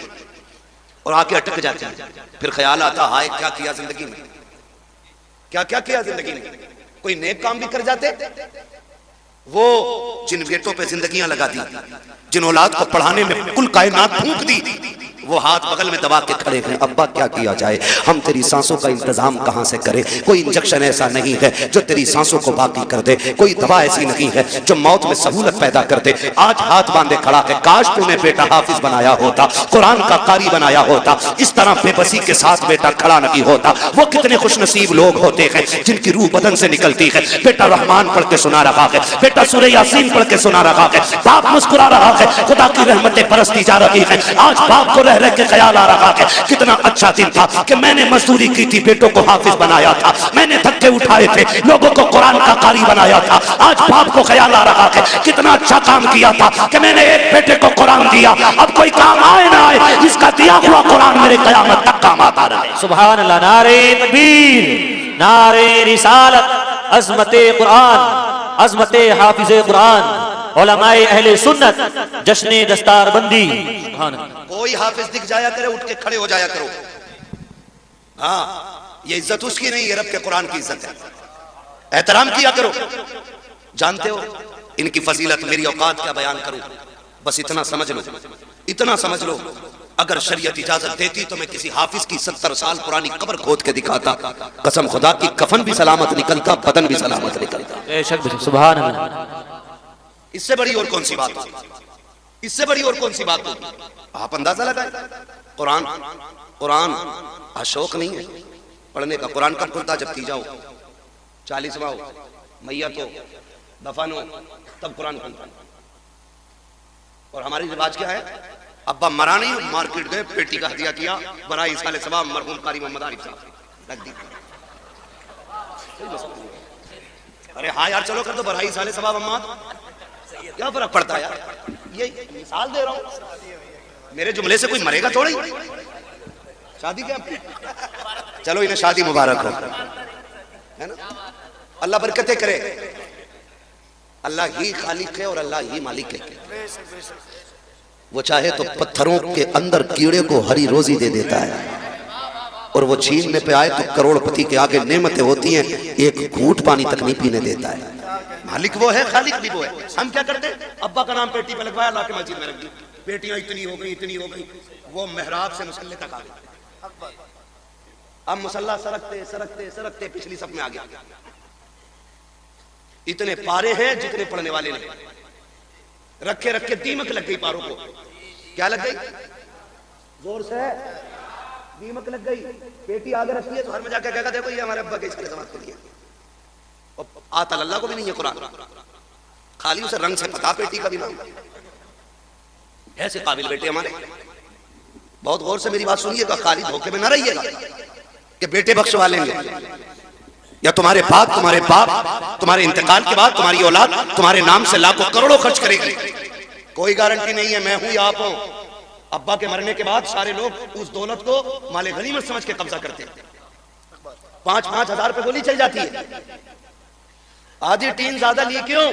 और आके अटक जाती है। फिर ख्याल आता हाय क्या किया जिंदगी में, क्या क्या किया जिंदगी में। कोई नेक काम भी कर जाते। वो जिन बेटों पे जिंदगियां लगा दी, जिन औलाद को पढ़ाने में कुल कायनात फूंक दी, वो हाथ बगल में दबा के खड़े हैं। अब्बा क्या किया जाए, हम तेरी सांसों का इंतजाम कहां से करें। कोई इंजेक्शन ऐसा नहीं है जो तेरी सांसों को बाकी कर दे, कोई दवा ऐसी नहीं है जो मौत में सहूलत पैदा कर दे। आज हाथ बांधे खड़ा है, काश तूने बेटा हाफिज बनाया होता, कुरान का कारी बनाया होता, इस तरह बेबसी के साथ बेटा खड़ा नहीं होता। वो कितने खुशनसीब लोग होते हैं जिनकी रूह बदन से निकलती है। बेटा रहमान पढ़ के सुना रहा है, बेटा सूरह यासीन पढ़ के सुना रहा है, बाप मुस्कुरा रहा है, खुदा की रहमतें बरसती जा रही है। आज बाप को रह के ख्याल आ रहा है कितना अच्छा दिन था कि मैंने मजदूरी की थी, बेटों को हाफिज बनाया था, मैंने धक्के उठाए थे, लोगों को कुरान का कारी बनाया था। आज बाप को ख्याल आ रहा है कितना अच्छा काम किया था कि मैंने एक बेटे को कुरान दिया। अब कोई काम आए ना आए, इसका दिया हुआ कुरान मेरे क़यामत तक काम आता रहे। सुभान अल्लाह। नारे तकबीर, नारे रिसालत, अज़मते कुरान, अज़मते हाफिज़े कुरान, उलमाए अहले सुन्नत, जश्ने दस्तारबंदी। कोई हाफिज दिख जाया करे उठ के खड़े हो जाया करो। हाँ, ये इज्जत उसकी नहीं, ये रब के कुरान की इज्जत है। एहतराम किया करो। जानते हो इनकी फजीलत, मेरी औकात क्या बयान करूं, बस इतना समझ लो, इतना समझ लो। अगर शरीयत इजाजत देती तो मैं किसी हाफिज की 70 साल पुरानी कब्र खोद के दिखाता। कसम खुदा की, कफन भी सलामत निकलता, बदन भी सलामत निकलता। सुभान अल्लाह। इससे बड़ी और कौन सी बात हो। इससे बड़ी और कौन सी बात होगी? आप अंदाजा लगाए। कुरान कुरान अशोक नहीं है पढ़ने का। कुरान कब खुलता? जब तीजा हो, 40वां हो, मैयत हो, दफन हो, तब कुरान खुलता है। और हमारी रिवाज क्या है? अब्बा मरा नहीं, मार्केट गए, पेटी का हदिया किया, बराई साले सवाब मरहूम कारी मोहम्मद आरिफ साहब रख दी। अरे हाँ यार चलो कर दो बराई साले सवाब अम्मा, क्या फर्क पड़ता है यार? ये मिसाल दे रहा हूं, मेरे जुमले से कोई मरेगा थोड़ी। शादी क्या? चलो इन्हें शादी मुबारक हो, है ना? अल्लाह बरकतें करे। अल्लाह ही खालिक है और अल्लाह ही मालिक है। वो चाहे तो पत्थरों के अंदर कीड़े को हरी रोजी दे देता है, और वो छीनने पे आए तो करोड़पति के आगे नेमतें होती हैं, एक घूंट पानी तक नहीं पीने देता है। मालिक वो है, खालिक भी वो है। हम क्या करते? अब्बा का नाम पेटी पे लगवाया, ला के मस्जिद में रख दी, पेटियां इतनी हो गई, इतनी हो गई, वो मेहराब से मुसल्ले तक आ गई। अब मुसल्ला सरकते सरकते सरकते पिछली सब में आ गया। इतने पारे हैं जितने पढ़ने वाले नहीं। रखे रखे दीमक लग गई पारों को। क्या लग गई? जोर से दीमक लग गई। पेटी आगे रखी है तो हर में जाकर कहेगा देखो ये हमारे अब्बा के इसके जमात के लिए। और आता अल्लाह को भी नहीं है कुरान, खाली उसे रंग से पता पेटी का भी नाम। ऐसे काबिल बेटे हमारे। बहुत गौर से मेरी बात सुनिएगा, खाली धोखे में ना रहिएगा कि बेटे बख्शवा लेंगे, या तुम्हारे बाद तुम्हारे बाप तुम्हारे इंतकाल के बाद तुम्हारी औलाद तुम्हारे नाम से लाखों करोड़ों खर्च करेगी। कोई गारंटी नहीं है मैं हूं या आप हो। अब्बा के मरने के बाद सारे लोग उस दौलत को माले गनीमत समझ के कब्जा करते हैं। 5-5 हजार पे गोली चल जाती है। आधी टीन ज्यादा ली क्यों?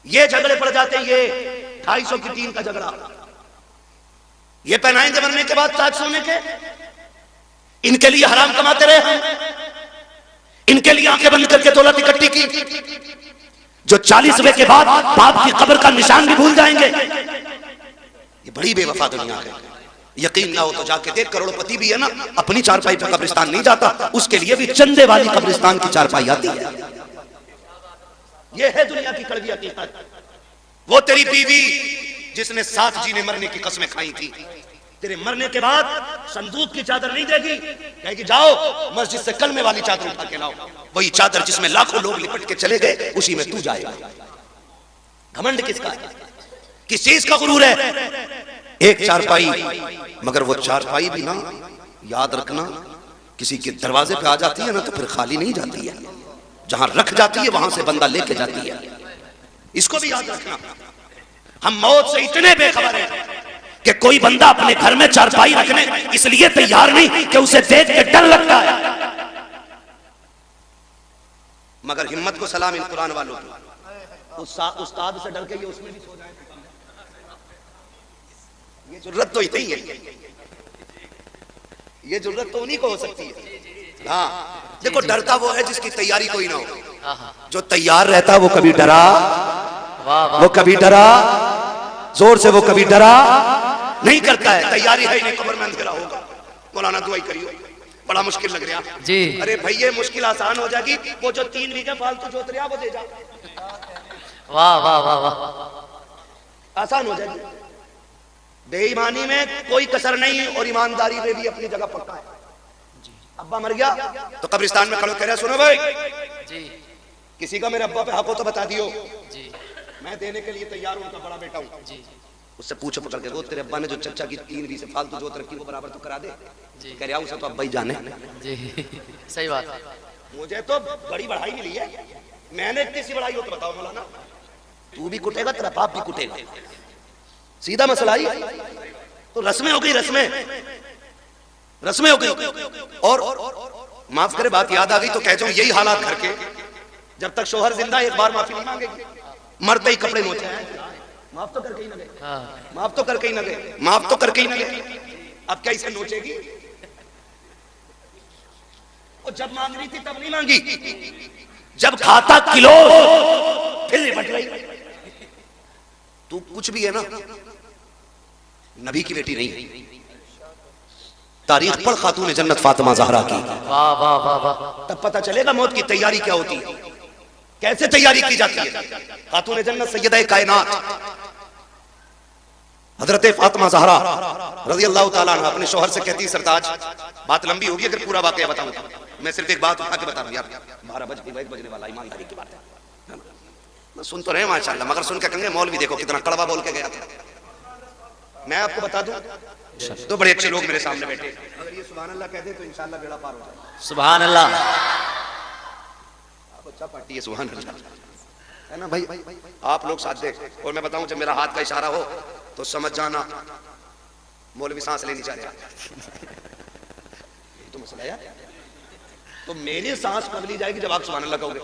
ये झगड़े पड़ जाते हैं। ये 250 की टीन का झगड़ा, ये पहनाएंगे मरने के बाद ताज सोने के। इनके लिए हराम कमाते रहे हम, इनके लिए आंखें बंद करके दौलत इकट्ठी की, जो 40वें के बाद बाप की कब्र का निशान भी भूल जाएंगे। ये बड़ी बेवफा दुनिया है। यकीन ना हो तो जाके देख, करोड़पति भी है ना, अपनी चारपाई पर कब्रिस्तान नहीं जाता, उसके लिए भी चंदे वाली कब्रिस्तान की चारपाई आती है। ये है दुनिया की कड़वी हकीकत। वो तेरी बीवी जिसने साथ जीने मरने की कस्में खाई थी, तेरे मरने के बाद संदूक की चादर नहीं देगी, कहेगी जाओ मस्जिद से कलमे वाली चादर उठा के लाओ। वही चादर जिसमें लाखों लोग लिपट के चले गए, उसी में तू जाएगा। घमंड किसका है? किस चीज का गुरूर है? एक चारपाई, मगर वो चारपाई भी ना, याद रखना, किसी के दरवाजे पे आ जाती है ना तो फिर खाली नहीं जाती है। जहां रख जाती है वहां से बंदा लेके जाती है। इसको भी याद रखना। हम मौत से इतने बेखबर हैं कि कोई बंदा अपने घर में चारपाई रखने इसलिए तैयार नहीं कि उसे देख के डर लगता है। मगर हिम्मत को सलाम इन कुरान वालों की। उस्ताद से डर के ये उसमें भी सो जाए, ये जरूरत तो इतनी है। ये जरूरत तो उन्हीं को हो सकती है। हाँ देखो, डरता वो है जिसकी तैयारी कोई ना हो। जो तैयार रहता वो कभी डरा, वो कभी डरा, जोर से वो कभी डरा नहीं करता है। तैयारी है नहीं, कब्र में अंधेरा होगा। मौलाना दुआई करियो, बड़ा मुश्किल लग रहा जी। अरे भाई ये मुश्किल आसान हो जाएगी। वो जो 3 बीघे फालतू जोत रहा वो दे जा, वाह वाह वाह वाह, आसान हो जाएगी। बेईमानी में कोई कसर नहीं और ईमानदारी में भी अपनी जगह पक्का है। अब्बा मर गया तो कब्रिस्तान में खड़े कह रहे सुनो भाई जी, किसी का मेरे अब्बा पे हक हो तो बता दियो, जी मैं देने के लिए तैयार हूं, उनका बड़ा बेटा हूं। जी उससे पूछो पकड़ के, वो तेरे अब्बा ने जो चचा की 3 बीघे फालतू जोत रखी वो बराबर तो करा दे। कह रहा उसे तो अब्बा ही जाने। जी सही बात है। मुझे तो बड़ी बढ़ाई मिली है, मैंने इतनी सी बढ़ाई हो तो बताओ मौलाना। तू भी कुटेगा, तेरा बाप भी कुटेगा, सीधा मसला ही। तो रस्में हो गई, रस्में हो गई। और माफ करे बात याद आ गई तो कह जाऊं, यही हालात घर के, जब तक शोहर जिंदा एक बार माफी नहीं मांगेगी, मरते ही कपड़े नोचे हैं, माफ तो करके ही न गए, माफ तो करके ही न गए, माफ तो करके ही न गए। अब क्या इसे नोचेगी? और जब मांग रही थी तब नहीं मांगी, जब खाता किलो फिर निपट रही। तू कुछ भी है ना, नबी की बेटी नहीं। तारीख पढ़ खातून जन्नत फातिमा ज़हरा की, वाह वाह वाह वाह, तब पता चलेगा मौत की तैयारी क्या होती है। कैसे तैयारी की जाती है? खातून जन्नत सैयदा कायनात हजरत फातिमा ज़हरा रज़ी अल्लाह ताला अन्हा अपने शौहर से कहती, सरताज बात लंबी होगी अगर पूरा वाकया बताऊं, मैं सिर्फ एक बात उठा के बता रहा हूं यार, 12 बजने वाला, ईमानदारी की बात है ना, सुन तो रहे माशाल्लाह, मगर सुन के कहेंगे मौलवी देखो कितना कड़वा बोल के गया था। मैं आपको बता दूं, तो बड़े अच्छे लोग मेरे सामने बैठे, अगर ये सुभान अल्लाह कहते तो इंशाअल्लाह बेड़ा पार हो जाए। सुभान अल्लाह। आप अच्छा पार्टी है, सुभान अल्लाह है ना भाई, आप लोग साथ देख। और मैं बताऊं, जब मेरा हाथ का इशारा हो तो समझ जाना मौलवी सांस लेनी चाह रहे हैं। तो मसला है, तो मेरी सांस कब ली जाएगी? जब आप सुभान अल्लाह कहोगे,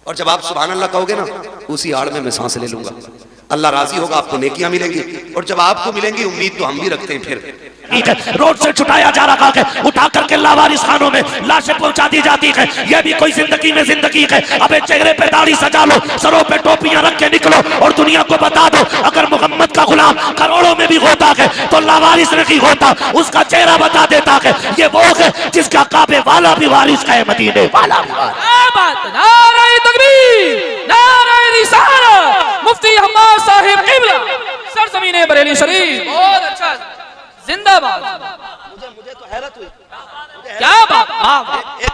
और जब आप सुभान अल्लाह कहोगे ना, उसी आड़ में मैं सांस ले लूंगा। अल्लाह राजी होगा, आपको नेकियां मिलेंगी, और जब आपको मिलेंगी, उम्मीद तो हम भी रखते हैं। फिर रोड से छुटाया जा रहा है, उठा करके लावारिस खानों में लाशें पहुंचा दी जाती है। यह भी कोई जिंदगी में जिंदगी है। अबे चेहरे पे दाढ़ी सजा लो, सरों पे टोपियां रख के निकलो और दुनिया को बता दो, अगर मोहम्मद का गुलाम करोड़ों में भी होता है तो लावारिस नहीं होता, उसका चेहरा बता देता है। ये वो है जिसका काबे वाला भी वारिस है, मदीने वाला भी वारिस। नारे तकबीर, नारे रिसालत, मुफ्ती हम्माद साहिब किबला, सरजमीन बरेली शरीफ। बहुत अच्छा, जिंदाबाद। मुझे तो हैरत हुई, क्या बात।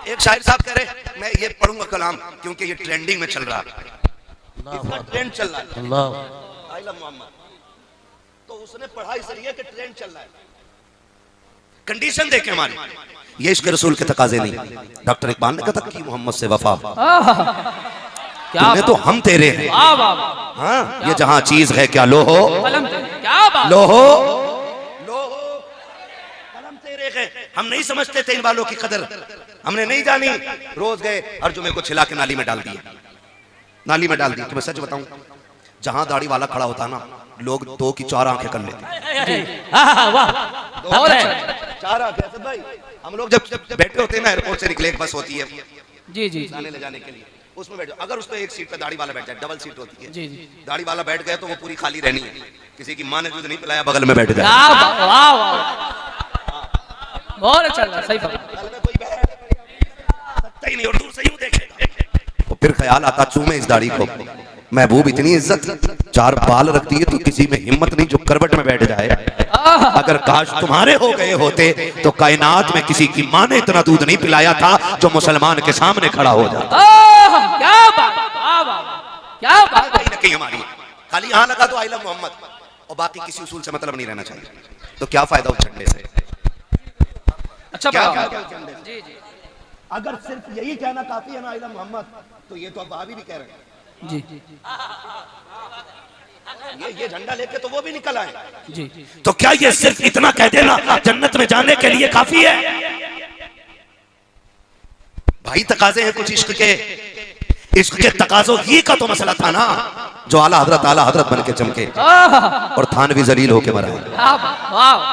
एक शायर साहब कह रहे, मैं ये पढ़ूंगा कलाम क्योंकि ये ट्रेंडिंग में चल रहा है, इसका ट्रेंड चल रहा है, आई लव मोहम्मद। तो उसने पढ़ा इसलिए कि ट्रेंड चल रहा है, कंडीशन देखे हमारी, ये इश्क रसूल के तकाजे नहीं। डॉक्टर इकबाल ने कहा था कि मोहम्मद से वफा, तूने तो हम तेरे हैं। हाँ, ये जहां चीज है क्या लो हो, क्या बात, लो हो कलम तेरे है। हम नहीं समझते थे इन वालों की कदर, हमने नहीं जानी। रोज गए हर जुमे को छिला के नाली में डाल दिए, नाली में डाल दिए। तो मैं सच बताऊं, जहां दाढ़ी वाला खड़ा होता ना, लोग 2 की 4 आंखें कर लेते। चार आंखें भाई। हम लोग जब बैठे होते हैं ना, एयरपोर्ट से निकले, एक बस होती है जी जी, लाने ले जाने के लिए, उसमें बैठ जाओ। अगर उस पर एक सीट पे दाढ़ी वाला बैठ जाए, डबल सीट होती है, जी जी, दाढ़ी वाला बैठ गया तो वो पूरी खाली रहनी है। किसी की माँ ने दूध नहीं पिलाया, बगल में बैठ गया। बहुत अच्छा लगा, सही फरमा। सकता ही नहीं और दूर से यूं देखेगा, तो फिर ख्याल आता चूमे इस दाढ़ी को। महबूब इतनी इज्जत, 4 बाल रखती है तो किसी में हिम्मत नहीं जो करवट में बैठ जाए। अगर काश तुम्हारे हो गए होते तो कायनात में किसी की माँ ने इतना दूध नहीं पिलाया था जो मुसलमान के सामने खड़ा हो जाता। क्या बात, क्या बात। कहीं ना कहीं हमारी खाली यहाँ लगा तो आई लव मोहम्मद, और बाकी किसी उसूल से मतलब नहीं रहना चाहिए। तो क्या फायदा उस झंडे से? अच्छा क्या बात। जी जी, अगर सिर्फ यही कहना काफी है ना आई लव मोहम्मद, तो ये तो अब भाभी भी कह रहे हैं जी ये झंडा लेके तो वो भी निकल आए जी। तो क्या ये सिर्फ इतना कह देना जन्नत में जाने के लिए काफी है? भाई तकाजे हैं कुछ इश्क के तकाजों ही का तो मसला था ना, जो आला हजरत बन के चमके और थानवी जलील होके मरा।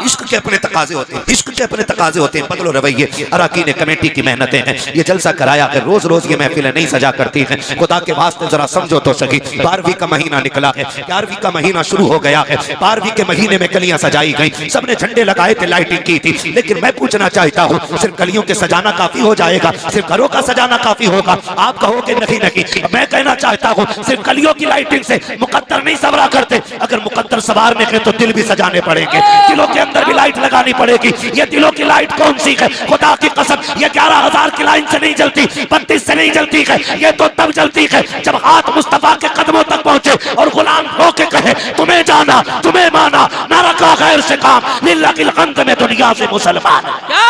इश्क के अपने तकाजे होते हैं, इश्क के अपने तकाजे होते हैं। बदलो रवैये, अराकीन कमेटी की मेहनतें हैं। ये जलसा कराया है, रोज रोज ये महफिलें नहीं सजा करती हैं। खुदा के वास्ते जरा समझो तो सही, 12वीं का महीना निकला है, 11वीं का महीना शुरू हो गया है। 12वीं के महीने में कलियां सजाई गई, सबने झंडे लगाए थे, लाइटिंग की थी। लेकिन मैं पूछना चाहता हूँ, सिर्फ कलियों के सजाना काफी हो जाएगा? सिर्फ घरों का सजाना काफी होगा? आप कहोगे नहीं नहीं, मैं कहना चाहता हूँ सिर्फ कलियों की लाइटिंग से मुकद्दर नहीं सवरा करते। अगर मुकद्दर सवारने के तो दिल भी सजाने पड़ेंगे, दिलों के अंदर भी लाइट लगानी पड़ेगी। ये दिलों की लाइट कौन सी है? खुदा की कसम, ये 11,000 की लाइन से नहीं जलती, 32 से नहीं जलती है। ये तो तब जलती है जब हाथ मुस्तफा के कदमों तक पहुंचे और गुलाम होके कहे तुम्हें जाना, तुम्हें माना, ना रखा गैर से काम, लिल्लाह की हम्द में दुनिया से मुसलमान। क्या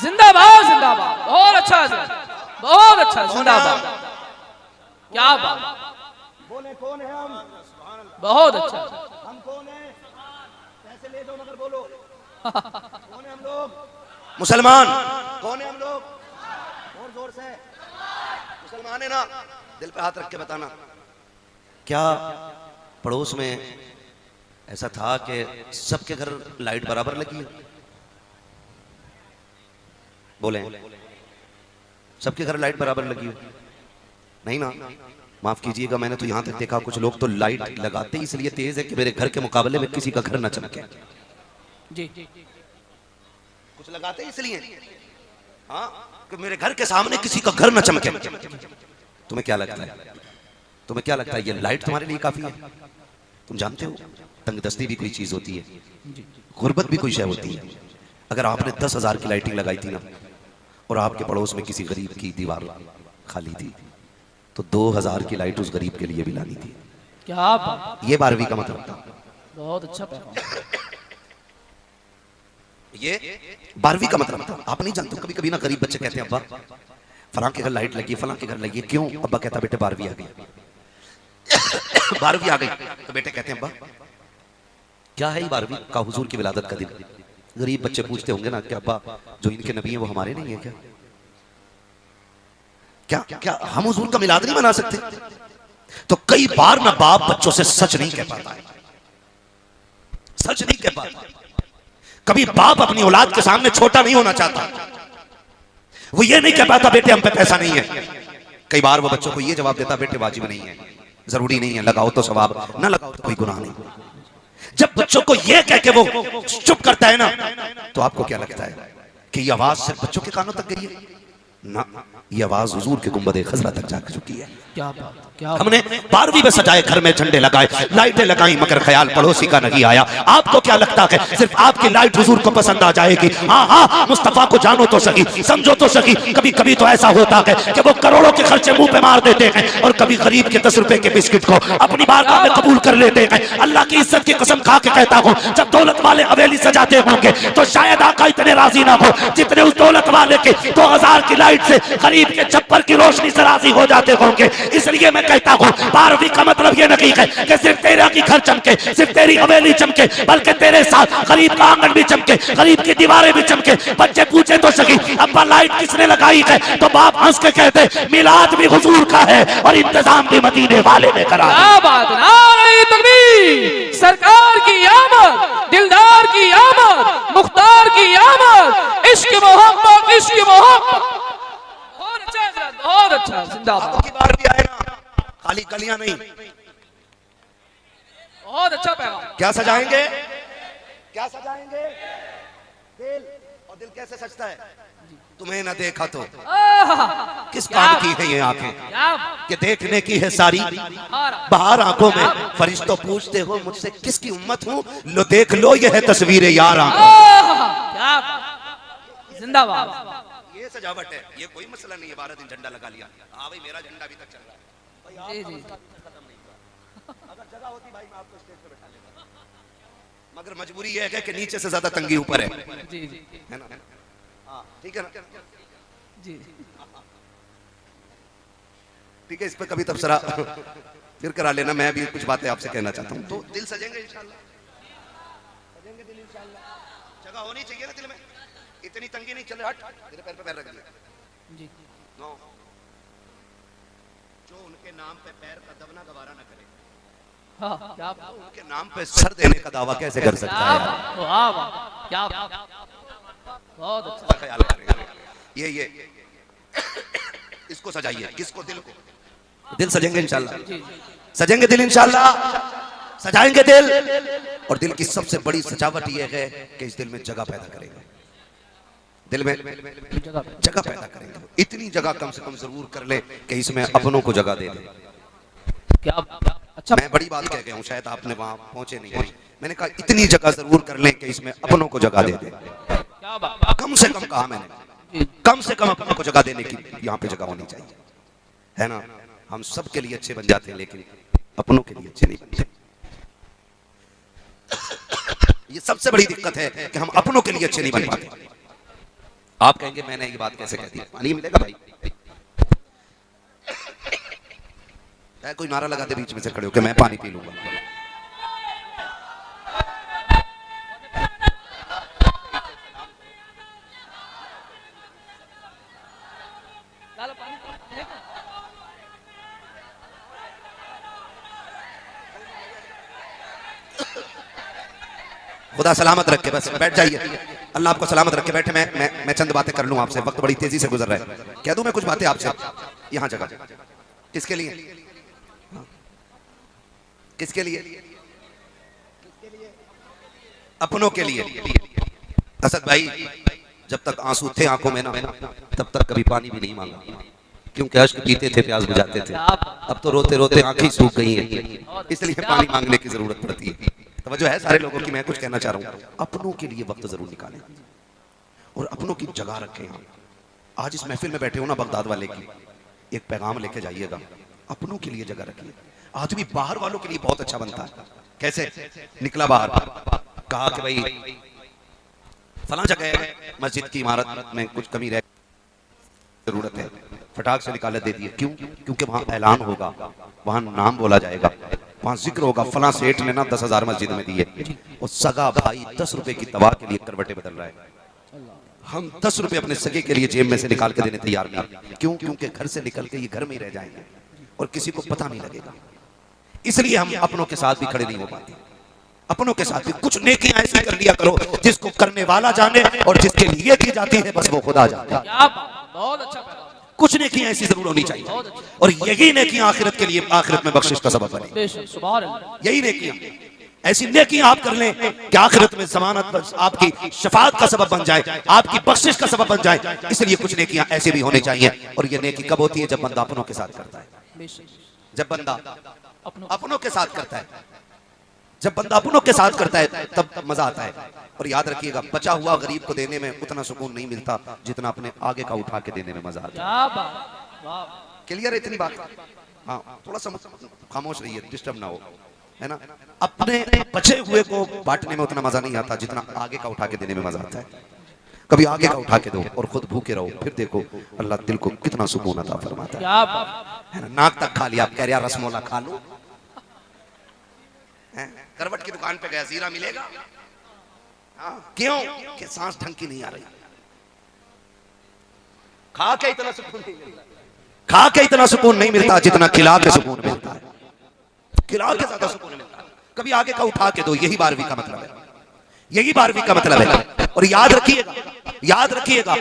जिंदाबाद, जिंदाबाद। बहुत अच्छा, बहुत अच्छा, जिंदाबाद। क्या बात, बोले कौन है हम? बहुत अच्छा। हम कौन है? पैसे ले दो मगर बोलो कौन है हम लोग? मुसलमान। कौन है हम लोग? और जोर से मुसलमान है ना? दिल पे हाथ रख के बताना। क्या पड़ोस में ऐसा था कि सबके घर लाइट बराबर लगी है? बोले सबके घर लाइट बराबर लगी है? नहीं ना, माफ कीजिएगा, मैंने तो यहां तक देखा कुछ लोग तो लाइट लगाते इसलिए तेज है कि मेरे घर के मुकाबले में किसी का घर ना चमके। जी, कुछ लगाते इसलिए हाँ कि मेरे घर के सामने किसी का घर ना चमके। तुम्हें क्या लगता है, तुम्हें क्या लगता है ये लाइट तुम्हारे लिए काफी है? तुम जानते हो तंगदस्ती भी कोई चीज होती है, गुर्बत भी कोई शय होती है। अगर आपने 10,000 की लाइटिंग लगाई थी ना और आपके पड़ोस में किसी गरीब की दीवार खाली थी तो 2,000 की लाइट उस गरीब के लिए भी लानी थी। क्या बात, ये 12वीं का मतलब था। बहुत अच्छा पैगाम। ये 12वीं का मतलब था। आप नहीं जानते, कभी कभी ना गरीब बच्चे कहते हैं अब्बा फलां के घर लाइट लगी, फलां के घर लगी, क्यों? अब्बा कहता बेटे 12वीं आ गई 12वीं आ गई तो बेटे कहते हैं अब्बा क्या है 12वीं का? हुजूर की विलादत का दिन। गरीब बच्चे पूछते होंगे ना कि अब्बा जो इनके नबी हैं वो हमारे नहीं है क्या? क्या क्या हम हुजूर का मिलाद नहीं मना सकते? तो कई बार ना बाप बच्चों से सच नहीं कह पाता है, सच नहीं कह पाता। कभी बाप अपनी औलाद के सामने छोटा नहीं होना चाहता, वो ये नहीं कह पाता बेटे हम पे पैसा नहीं है। कई बार वो बच्चों को ये जवाब देता बेटे वाजिब नहीं है, जरूरी नहीं है, लगाओ तो सवाब, ना लगाओ तो कोई गुनाह नहीं। जब बच्चों को ये कह के वो चुप करता है ना तो आपको क्या लगता है कि ये आवाज सिर्फ बच्चों के कानों तक गई है? ना, ये आवाज हुजूर के गुंबद खजरा तक जा चुकी है। क्या बात, क्या हमने 12वीं में सजाए घर में झंडे लगाए, लाइटें लगाई, मगर ख्याल पड़ोसी का नहीं आया। आपको क्या लगता है सिर्फ आपकी लाइट हुजूर को पसंद आ जाएगी? हाँ हाँ, मुस्तफा को जानो तो सही, समझो तो सही। कभी कभी तो ऐसा होता है कि वो करोड़ों के खर्चे मुंह पे मार देते हैं और कभी गरीब के 10 रुपए के बिस्किट को अपनी बारगाह में कबूल कर लेते हैं। अल्लाह की इज्जत की कसम खा के कहता हूँ, जब दौलत वाले हवेली सजाते होंगे तो शायद आका इतने राजी ना हो जितने उस दौलत वाले के 2000 की लाइट से गरीब के छप्पर की रोशनी से राजी हो जाते होंगे। इसलिए मैं कहता हूँ 12वीं का मतलब ये नहीं है कि सिर्फ तेरा की घर चमके, सिर्फ तेरी हवेली चमके, बल्कि तेरे साथ गरीब का आंगन भी चमके, गरीब की दीवारें भी चमके। बच्चे पूछे तो सही अब्बा लाइट किसने लगाई है? तो बाप हंस के कहते मिलाद भी हुजूर का है और इंतजाम भी मदीने वाले ने करा। क्या बात, नारे तकबीर, सरकार की आमद, दिलदार की आमद, मुख्तार की आमद, इश्क मोहब्बत, इश्क मोहब्बत। बहुत अच्छा हजरत, बहुत अच्छा, जिंदाबाद। की बार भी आए ना, खाली कलियां नहीं। बहुत अच्छा पैगाम। क्या सजाएंगे? क्या सजाएंगे? दिल। और दिल कैसे सजता है? तुम्हें ना देखा तो किस काम की है ये आंखें कि देखने की है सारी बाहर आंखों में। फरिश्तों पूछते हो मुझसे किसकी उम्मत हूँ, लो देख लो ये है तस्वीर यार आंखों। जिंदाबाद। ये सजावट है, ये कोई मसला नहीं है। 12 दिन झंडा लगा लिया, हाँ भाई मेरा झंडा अभी तक चल रहा है। भाई जी, जी। अगर जगह होती भाई मैं आपको स्टेज पे बैठा लेता, मगर मजबूरी ये है कि नीचे से ज्यादा तंगी ऊपर है। जी जी है ना? हाँ ठीक है ना? जी। ठीक है, इस पे कभी तबसरा फिर करा लेना। मैं भी कुछ बातें आपसे कहना चाहता हूँ। तो दिल सजेंगे इंशाल्लाह, सजेंगे दिल इंशाल्लाह। जगह होनी चाहिए ना दिल में, इतनी तंगी नहीं। चले हट, तेरे पैर पे पैर रख दिया। जी। नो, जो उनके नाम पे पैर का दबना गवारा न करे, हाँ, क्या बात, उनके नाम पे सर देने का दावा कैसे कर सकता क्या है? बात, वाह वाह, क्या बात, बहुत अच्छा। इसका ख्याल करेंगे। ये इसको सजाइए, किसको? दिल को। दिल सजेंगे इंशाल्लाह, सजेंगे दिल इंशाल्लाह, सजाएंगे दिल। और दिल की सबसे बड़ी सजावट ये है कि इस दिल में जगह पैदा करेंगे, दिल में जगह पैदा करेंगे। इतनी जगह कम से कम जरूर कर ले कि इसमें अपनों को जगह दे दे। क्या अच्छा, मैं बड़ी बात कह गया हूँ, शायद आपने वहां पहुंचे नहीं। मैंने कहा इतनी जगह जरूर कर लें कि इसमें अपनों को जगह दे दे। क्या बात, कम से कम कहा मैंने, कम से कम अपनों को जगह देने की यहाँ पे जगह होनी चाहिए, है ना? हम सब के लिए अच्छे बन जाते हैं लेकिन अपनों के लिए अच्छे नहीं बनते। ये सबसे बड़ी दिक्कत है कि हम अपनों के लिए अच्छे नहीं बन पाते। आप कहेंगे मैंने ये बात कैसे कह दी? पानी मिलेगा भाई? कोई नारा लगा दे बीच में से खड़े होकर, मैं पानी पी लूंगा। खुदा सलामत रखे, बस बैठ जाइए। अल्लाह आपको सलामत रखे, बैठे। मैं चंद बातें कर लूं आपसे, वक्त बड़ी तेजी से गुजर रहा है। कह दूं मैं कुछ बातें आपसे? यहाँ जगह किसके लिए? किसके लिए? अपनों के लिए। असद भाई, जब तक आंसू थे आंखों में ना तब तक कभी पानी भी नहीं मांगा। क्योंकि अश्क पीते थे प्यास बुझाते थे, अब तो रोते रोते आंखें सूख गई हैं, इसलिए पानी मांगने की जरूरत पड़ती है। तवज्जो है सारे लोगों की। मैं कुछ कहना चाह रहा हूँ, अपनों के लिए वक्त जरूर निकालें और अपनों की जगह रखें। आज इस महफिल में बैठे हो ना बगदाद वाले की, एक पैगाम लेके जाइएगा, अपनों के लिए जगह रखिए। आदमी बाहर वालों के लिए बहुत अच्छा बनता है। कैसे? निकला बाहर, कहा कि भाई फला जगह मस्जिद की इमारत में कुछ कमी रह जरूरत है, फटाक से निकाले दे दिए। क्यों? क्योंकि वहां ऐलान होगा, वहां नाम बोला जाएगा, वहां जिक्र होगा, फला सेठ ने ना 10,000 मस्जिद में दिए और सगा भाई 10 रुपए की दवा के लिए करवटें बदल रहा है। हम 10 रुपए अपने सगे के लिए जेब में से निकाल के देने तैयार नहीं। क्यों? क्योंकि घर से निकल के ये घर में ही रह जाएंगे और किसी को पता नहीं लगेगा। इसलिए हम अपनों के साथ भी खड़े नहीं हो पाते। अपनों के साथ भी कुछ नेकियां ऐसी कर लिया करो जिसको करने वाला जाने और जिसके लिए की जाती है बस वो खुदा जाने। बहुत अच्छा पैगाम। कुछ नेकियां ऐसी जरूर होनी चाहिए और यही नेकियां आखिरत के लिए, आखिरत में बख्शिश का सबब बने। बेशक, सुभान अल्लाह। यही नेकियां, ऐसी नेकियां आप कर लें कि आखिरत में जमानत आपकी शफाअत का सबब बन जाए, आपकी बख्शिश का सबब बन जाए। इसलिए कुछ नेकियां ऐसे भी होनी चाहिए। और ये नेकी कब होती है? जब बंदा अपनों के साथ करता है। जब बंदा अपनों के साथ करता है, जब बंदा अपनों के साथ करता है तब मजा आता है। और याद रखिएगा, बचा हुआ गरीब को देने में उतना सुकून नहीं मिलता जितना अपने आगे का उठा के देने में मजा आता है। क्लियर है इतनी बात? हाँ, थोड़ा सा खामोश रहिए, डिस्टर्ब ना हो, है ना। अपने बचे हुए को बांटने में उतना मजा नहीं आता जितना आगे का उठा के देने में मजा आता है। कभी आगे का उठा के दो और खुद भूखे रहो, फिर देखो अल्लाह दिल को कितना सुकून अता फरमाता है ना। नाक तक खा लिया, आप कह रहे हैं रसमोला खा लो, करवट की दुकान पे गया, जीरा मिलेगा? हाँ, क्यों? कि सांस ढंग की नहीं आ रही। खा के इतना सुकून नहीं मिलता, खा के इतना सुकून नहीं मिलता जितना खिला के सुकून मिलता है। खिला के ज्यादा सुकून मिलता है। कभी आगे का उठा के दो, यही 12वीं का मतलब है, यही 12वीं का मतलब है। और याद रखिएगा, याद रखिएगा,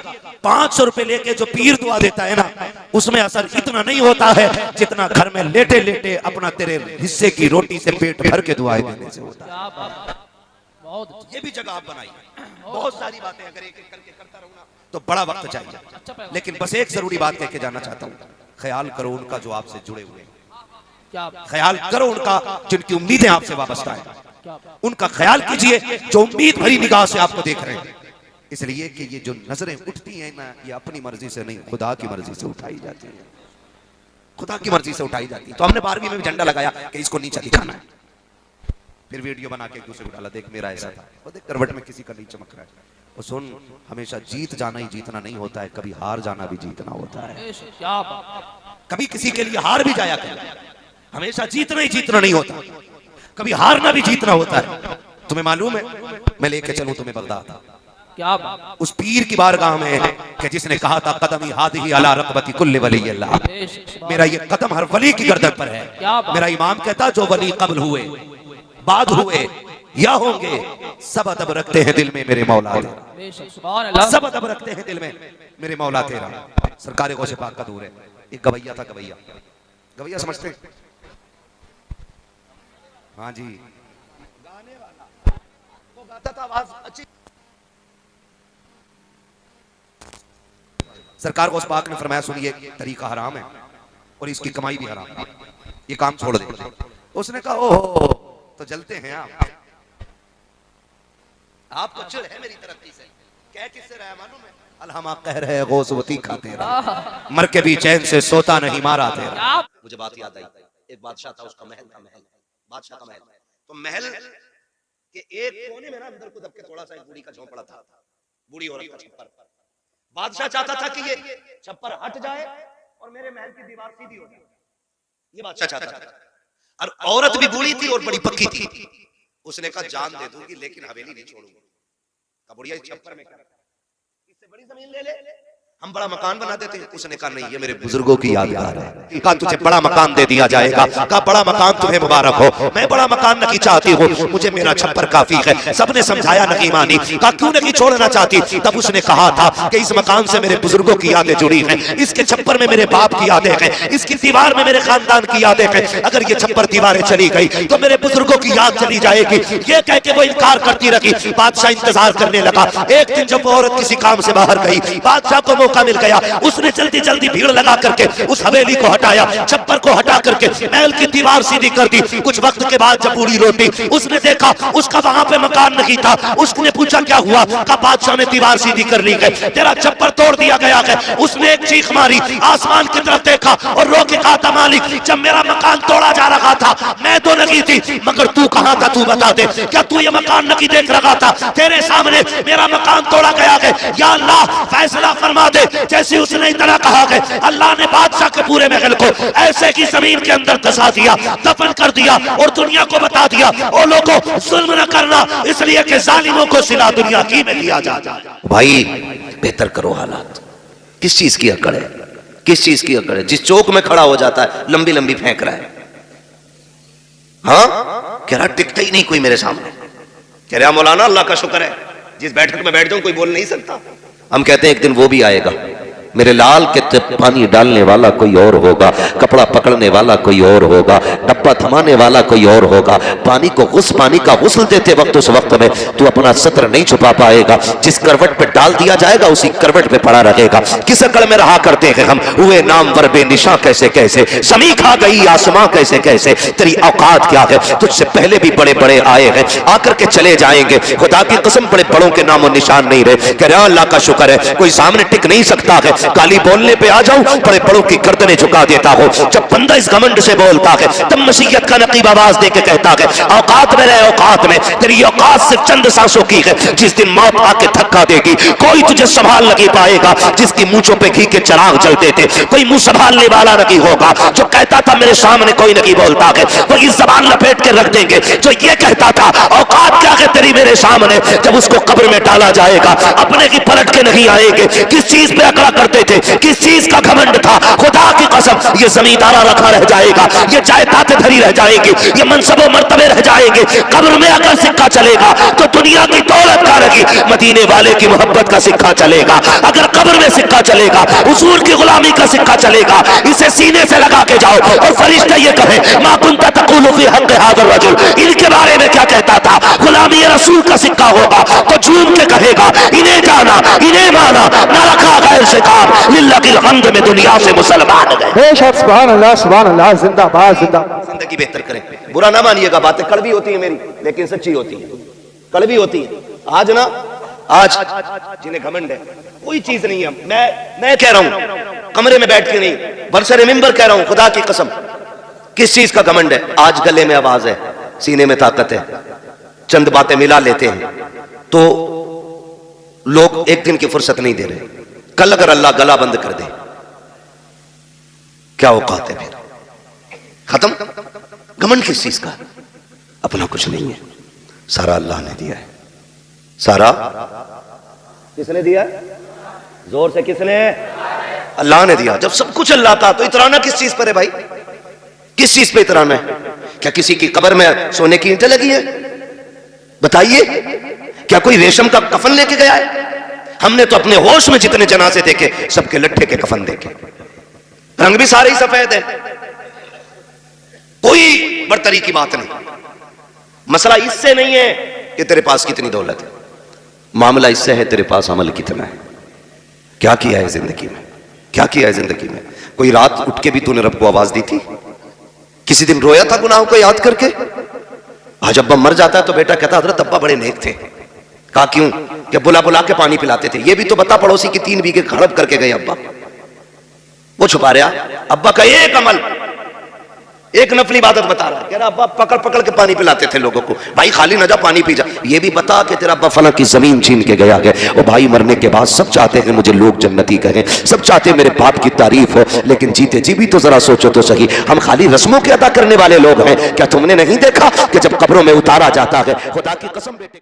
500 रुपए लेके जो पीर दुआ देता है ना, उसमें असर इतना नहीं होता है जितना घर में लेटे लेटे अपना तेरे हिस्से की रोटी से पेट भर के दुआएं देने से होता है। ये भी जगह आप बनाइए। बहुत सारी बातें अगर एक एक करके करता रहूंगा तो बड़ा वक्त चाहिए, लेकिन बस एक जरूरी बात कह के जाना चाहता हूँ, ख्याल करो उनका जो आपसे जुड़े हुए हैं, ख्याल करो उनका जिनकी उम्मीदें आपसे वाबस्ता है, उनका ख्याल कीजिए जो उम्मीद भरी निगाह से आपको देख रहे हैं। इसलिए कि ये जो नजरें उठती हैं ना, ये अपनी मर्जी से नहीं, खुदा की मर्जी से उठाई जाती है, खुदा की मर्जी से उठाई जाती है। तो हमने 12वीं में भी झंडा लगाया कि इसको नीचा दिखाना है, फिर वीडियो बना के एक दूसरे को डाला, देख मेरा ऐसा था, और देख करवट में किसी का नहीं चमक रहा है। और सुन, हमेशा जीत जाना ही जीतना नहीं होता है, कभी हार जाना भी जीतना होता है। कभी किसी के लिए हार भी जाया कर, हमेशा जीतना ही जीतना नहीं होता, कभी हारना भी जीतना होता है। तुम्हें मालूम है, मैं लेके चलूं तुम्हें बगदाद, क्या उस पीर की बारगाह में कि जिसने कहा था कदम ही हाथ ही अला रक़बती कुल्ले वली अल्लाह, मेरा ये कदम हर वली की गर्दन पर है। मेरा इमाम कहता जो वली कब्ल हुए, बाद हुए या होंगे, सब अदब रखते हैं दिल में मेरे मौला तेरा, सब अदब रखते हैं दिल में मेरे मौला तेरा। सरकार गौसे पाक का दूर है। एक गवैया था, गवैया, गवैया समझते हैं? हाँ जी, गाने वाला वो गाता था, आवाज अच्छी। सरकार गौस पाक ने फरमाया सुनिए, तरीका हराम है और इसकी कमाई भी हराम है, ये काम छोड़ दे। उसने कहा ओहो तो जलते हैं आपको चिढ़ है मेरी तरक्की से? क्या किससे रहा मालूम है? अलहमा कह रहे गौस वती खाते रहा, मर के भी चैन से सोता नहीं मारा तेरा। मुझे बात याद आई, एक बादशाह था, उसका महल था, महल, बादशाह का महल। तो महल के एक कोने में ना अंदर को दब के थोड़ा सा एक बूढ़ी का झोंपड़ा था, बूढ़ी औरत का छप्पर। बादशाह चाहता था कि ये छप्पर हट जाए और मेरे महल की दीवार सीधी हो जाए, ये बादशाह चाहता था। और औरत भी बूढ़ी थी और बड़ी पक्की थी। उसने कहा जान दे दूंगी लेकिन हवेली नहीं छोड़ूंगी। कहा बुढ़िया छप्पर में क्या, इससे बड़ी जमीन ले ले, हम बड़ा मकान बना देते हैं। उसने कहा नहीं, ये मेरे बुजुर्गों की यादगार है। कहा तुझे बड़ा मकान दे दिया जाएगा। कहा बड़ा मकान तुम्हें मुबारक हो, मैं बड़ा मकान नहीं चाहती हूँ, मुझे मेरा छप्पर काफी है। सबने समझाया नहीं मानी। कहा क्यों नहीं छोड़ना चाहती? तब उसने कहा था कि इस मकान से मेरे बुजुर्गों की यादें जुड़ी हैं, इसके छप्पर में मेरे बाप की यादें हैं, इसकी दीवार में मेरे खानदान की यादें हैं। अगर ये छप्पर दीवारें चली गई तो मेरे बुजुर्गों की याद चली जाएगी। ये कह के वो इनकार करती रही। बादशाह इंतजार करने लगा। एक दिन जब वो औरत किसी काम से बाहर गई, बादशाह को वो मौका मिल गया, उसने जल्दी जल्दी भीड़ लगा करके उस हवेली को हटाया, छप्पर को हटा करके महल की दीवार सीधी कर दी। कुछ वक्त के बाद जब पूरी रोटी उसने देखा उसका वहां पे मकान नहीं था, उसने पूछा क्या हुआ, का बादशाह ने दीवार सीधी कर ली गई, तेरा छप्पर तोड़ दिया गया है। उसने एक चीख मारी, आसमान की तरफ देखा और रो के कहा था मालिक, जब मेरा मकान तोड़ा जा रहा था मैं तो नहीं थी, मगर तू कहां था, तू बता दे, क्या तू ये मकान नहीं देख रहा था, तेरे सामने मेरा मकान तोड़ा गया है, या अल्लाह फैसला फरमा दे। जैसे उसने इतना कहा है, अल्लाह ने बादशाह के पूरे महल को ऐसे की जमीन के अंदर धसा दिया, दफन कर दिया और दुनिया को बता दिया, ओ लोगों जुल्म न करना, इसलिए कि जालिमों को सिला दुनिया की में दिया जाए। भाई बेहतर करो हालात। किस चीज की अकड़ है, किस चीज की अकड़ है? जिस चौक में खड़ा हो जाता है लंबी लंबी फेंक रहा है, हाँ कह रहा टिकता ही नहीं कोई मेरे सामने, कह रहा मौलाना अल्लाह का शुक्र है जिस बैठक में बैठ जाऊं कोई बोल नहीं सकता। हम कहते हैं एक दिन वो भी आएगा, मेरे लाल के पानी डालने वाला कोई और होगा, कपड़ा पकड़ने वाला कोई और होगा, डब्बा थमाने वाला कोई और होगा। पानी का गुस्ल देते वक्त उस वक्त में तू अपना सत्र नहीं छुपा पाएगा, जिस करवट पे डाल दिया जाएगा उसी करवट पे पड़ा रहेगा। किस अकड़ में रहा करते हैं हम, हुए नामवर बेनिशा कैसे कैसे, समी खा गई आसमां कैसे कैसे, तेरी औकात क्या है, तुझसे पहले भी बड़े बड़े आए हैं, आकर के चले जाएंगे, खुदा की कसम बड़े बड़ों के नामो निशान नहीं रहे। कह रहा अल्लाह का शुक्र है कोई सामने टिक नहीं सकता है, गाली बोलने पे आ जाऊं बड़े बड़ों की गर्दनें झुका देता हो। जब बंदा इस घमंड से बोलता है तब मसीहत का नकीब आवाज दे के कहता है औकात में रहे, औकात में, तेरी औकात सिर्फ चंद सांसों की है, जिस दिन मौत आके धक्का देगी कोई तुझे संभाल नहीं पाएगा। जिसकी मूंछों पे घी के चिराग जलते थे कोई मुंह संभालने वाला नहीं होगा, जो कहता था मेरे सामने कोई नहीं बोलता है वही जबान लपेट के रख देंगे। जो ये कहता था औकात क्या है तेरी मेरे सामने, जब उसको कब्र में डाला जाएगा अपने की पलट के नहीं आएंगे। किस चीज पे अकड़ा करते थे, किस चीज का घमंड था, खुदा की कसम ये जमींदारा रखा रह जाएगा, ये जायदादें धरी रह जाएंगी, ये मनसबो मर्तबे रह जाएंगे। कब्र में अगर सिक्का चलेगा तो दुनिया की दौलत का रही, मदीने वाले की मोहब्बत का सिक्का चलेगा। अगर कब्र में सिक्का चलेगा हुजूर की गुलामी का सिक्का चलेगा। इसे सीने से लगा के जाओ और फरिश्ता ये कहे मा कुंता तक़ूलु फी हक़्क़ि हाज़ा रजुल, इनके बारे में क्या कहता था, गुलामी रसूल का सिक्का होगा तो झूम के कहेगा इन्हें जाना इन्हें माना, न रखा गैर से काम लिल्लाहिल हम्द में दुनिया से मुसलमान गए। बेशक सुभान अल्लाह, जिंदाबाद जिंदाबाद। जिंदगी बेहतर करें, बुरा ना मानिएगा, बातें कड़वी होती है मेरी लेकिन सच्ची होती है, कड़वी होती है। आज ना आज जिन्हें घमंड है कोई चीज नहीं है, मैं कह रहा हूं कमरे में बैठ के नहीं, बरसरे मिंबर कह रहा हूं, खुदा की कसम किस चीज का घमंड है। आज गले में आवाज है, सीने में ताकत है, चंद बातें मिला लेते हैं तो लोग एक दिन की फुर्सत नहीं दे रहे। कल अगर अल्लाह गला बंद कर दे क्या औकात है, फिर खत्म। घमंड किस चीज का, अपना कुछ नहीं है, सारा अल्लाह ने दिया है। सारा किसने दिया, जोर से किसने, अल्लाह ने दिया। जब सब कुछ अल्लाह का तो इतराना किस चीज पर है भाई, किस चीज पे इतराना है? क्या किसी की कब्र में सोने की ईंटें लगी है? बताइए, क्या कोई रेशम का कफन लेके गया है? हमने तो अपने होश में जितने जनाजे देखे सबके लट्ठे के कफन देखे, रंग भी सारे ही सफेद है, कोई बरतरी की बात नहीं। मसला इससे नहीं है कि तेरे पास कितनी दौलत है, मामला इससे है तेरे पास अमल कितना है, क्या किया है जिंदगी में, क्या किया है जिंदगी में। कोई रात उठ के भी तूने रब को आवाज दी थी? किसी दिन रोया था गुनाहों को याद करके? आज अब्बा मर जाता है तो बेटा कहता हजरत अब्बा बड़े नेक थे। कहा क्यों? कि बुला बुला के पानी पिलाते थे। ये भी तो बता पड़ोसी की 3 बीघे हड़प करके गए अब्बा, वो छुपा रहा। अब्बा का एक अमल, एक नफली इबादत बता रहा है, कह रहा अब्बा पकड़ पकड़ के पानी पिलाते थे लोगों को। भाई खाली ना जा, पानी पी जा। ये भी बता कि तेरा अब्बा फला की जमीन छीन के गया है। और भाई मरने के बाद सब चाहते हैं मुझे लोग जन्नती कहें, सब चाहते हैं मेरे बाप की तारीफ हो, लेकिन जीते जी भी तो जरा सोचो तो सही, हम खाली रस्मों के अदा करने वाले लोग हैं। क्या तुमने नहीं देखा कि जब कब्रों में उतारा जाता है, खुदा की कसम बेटे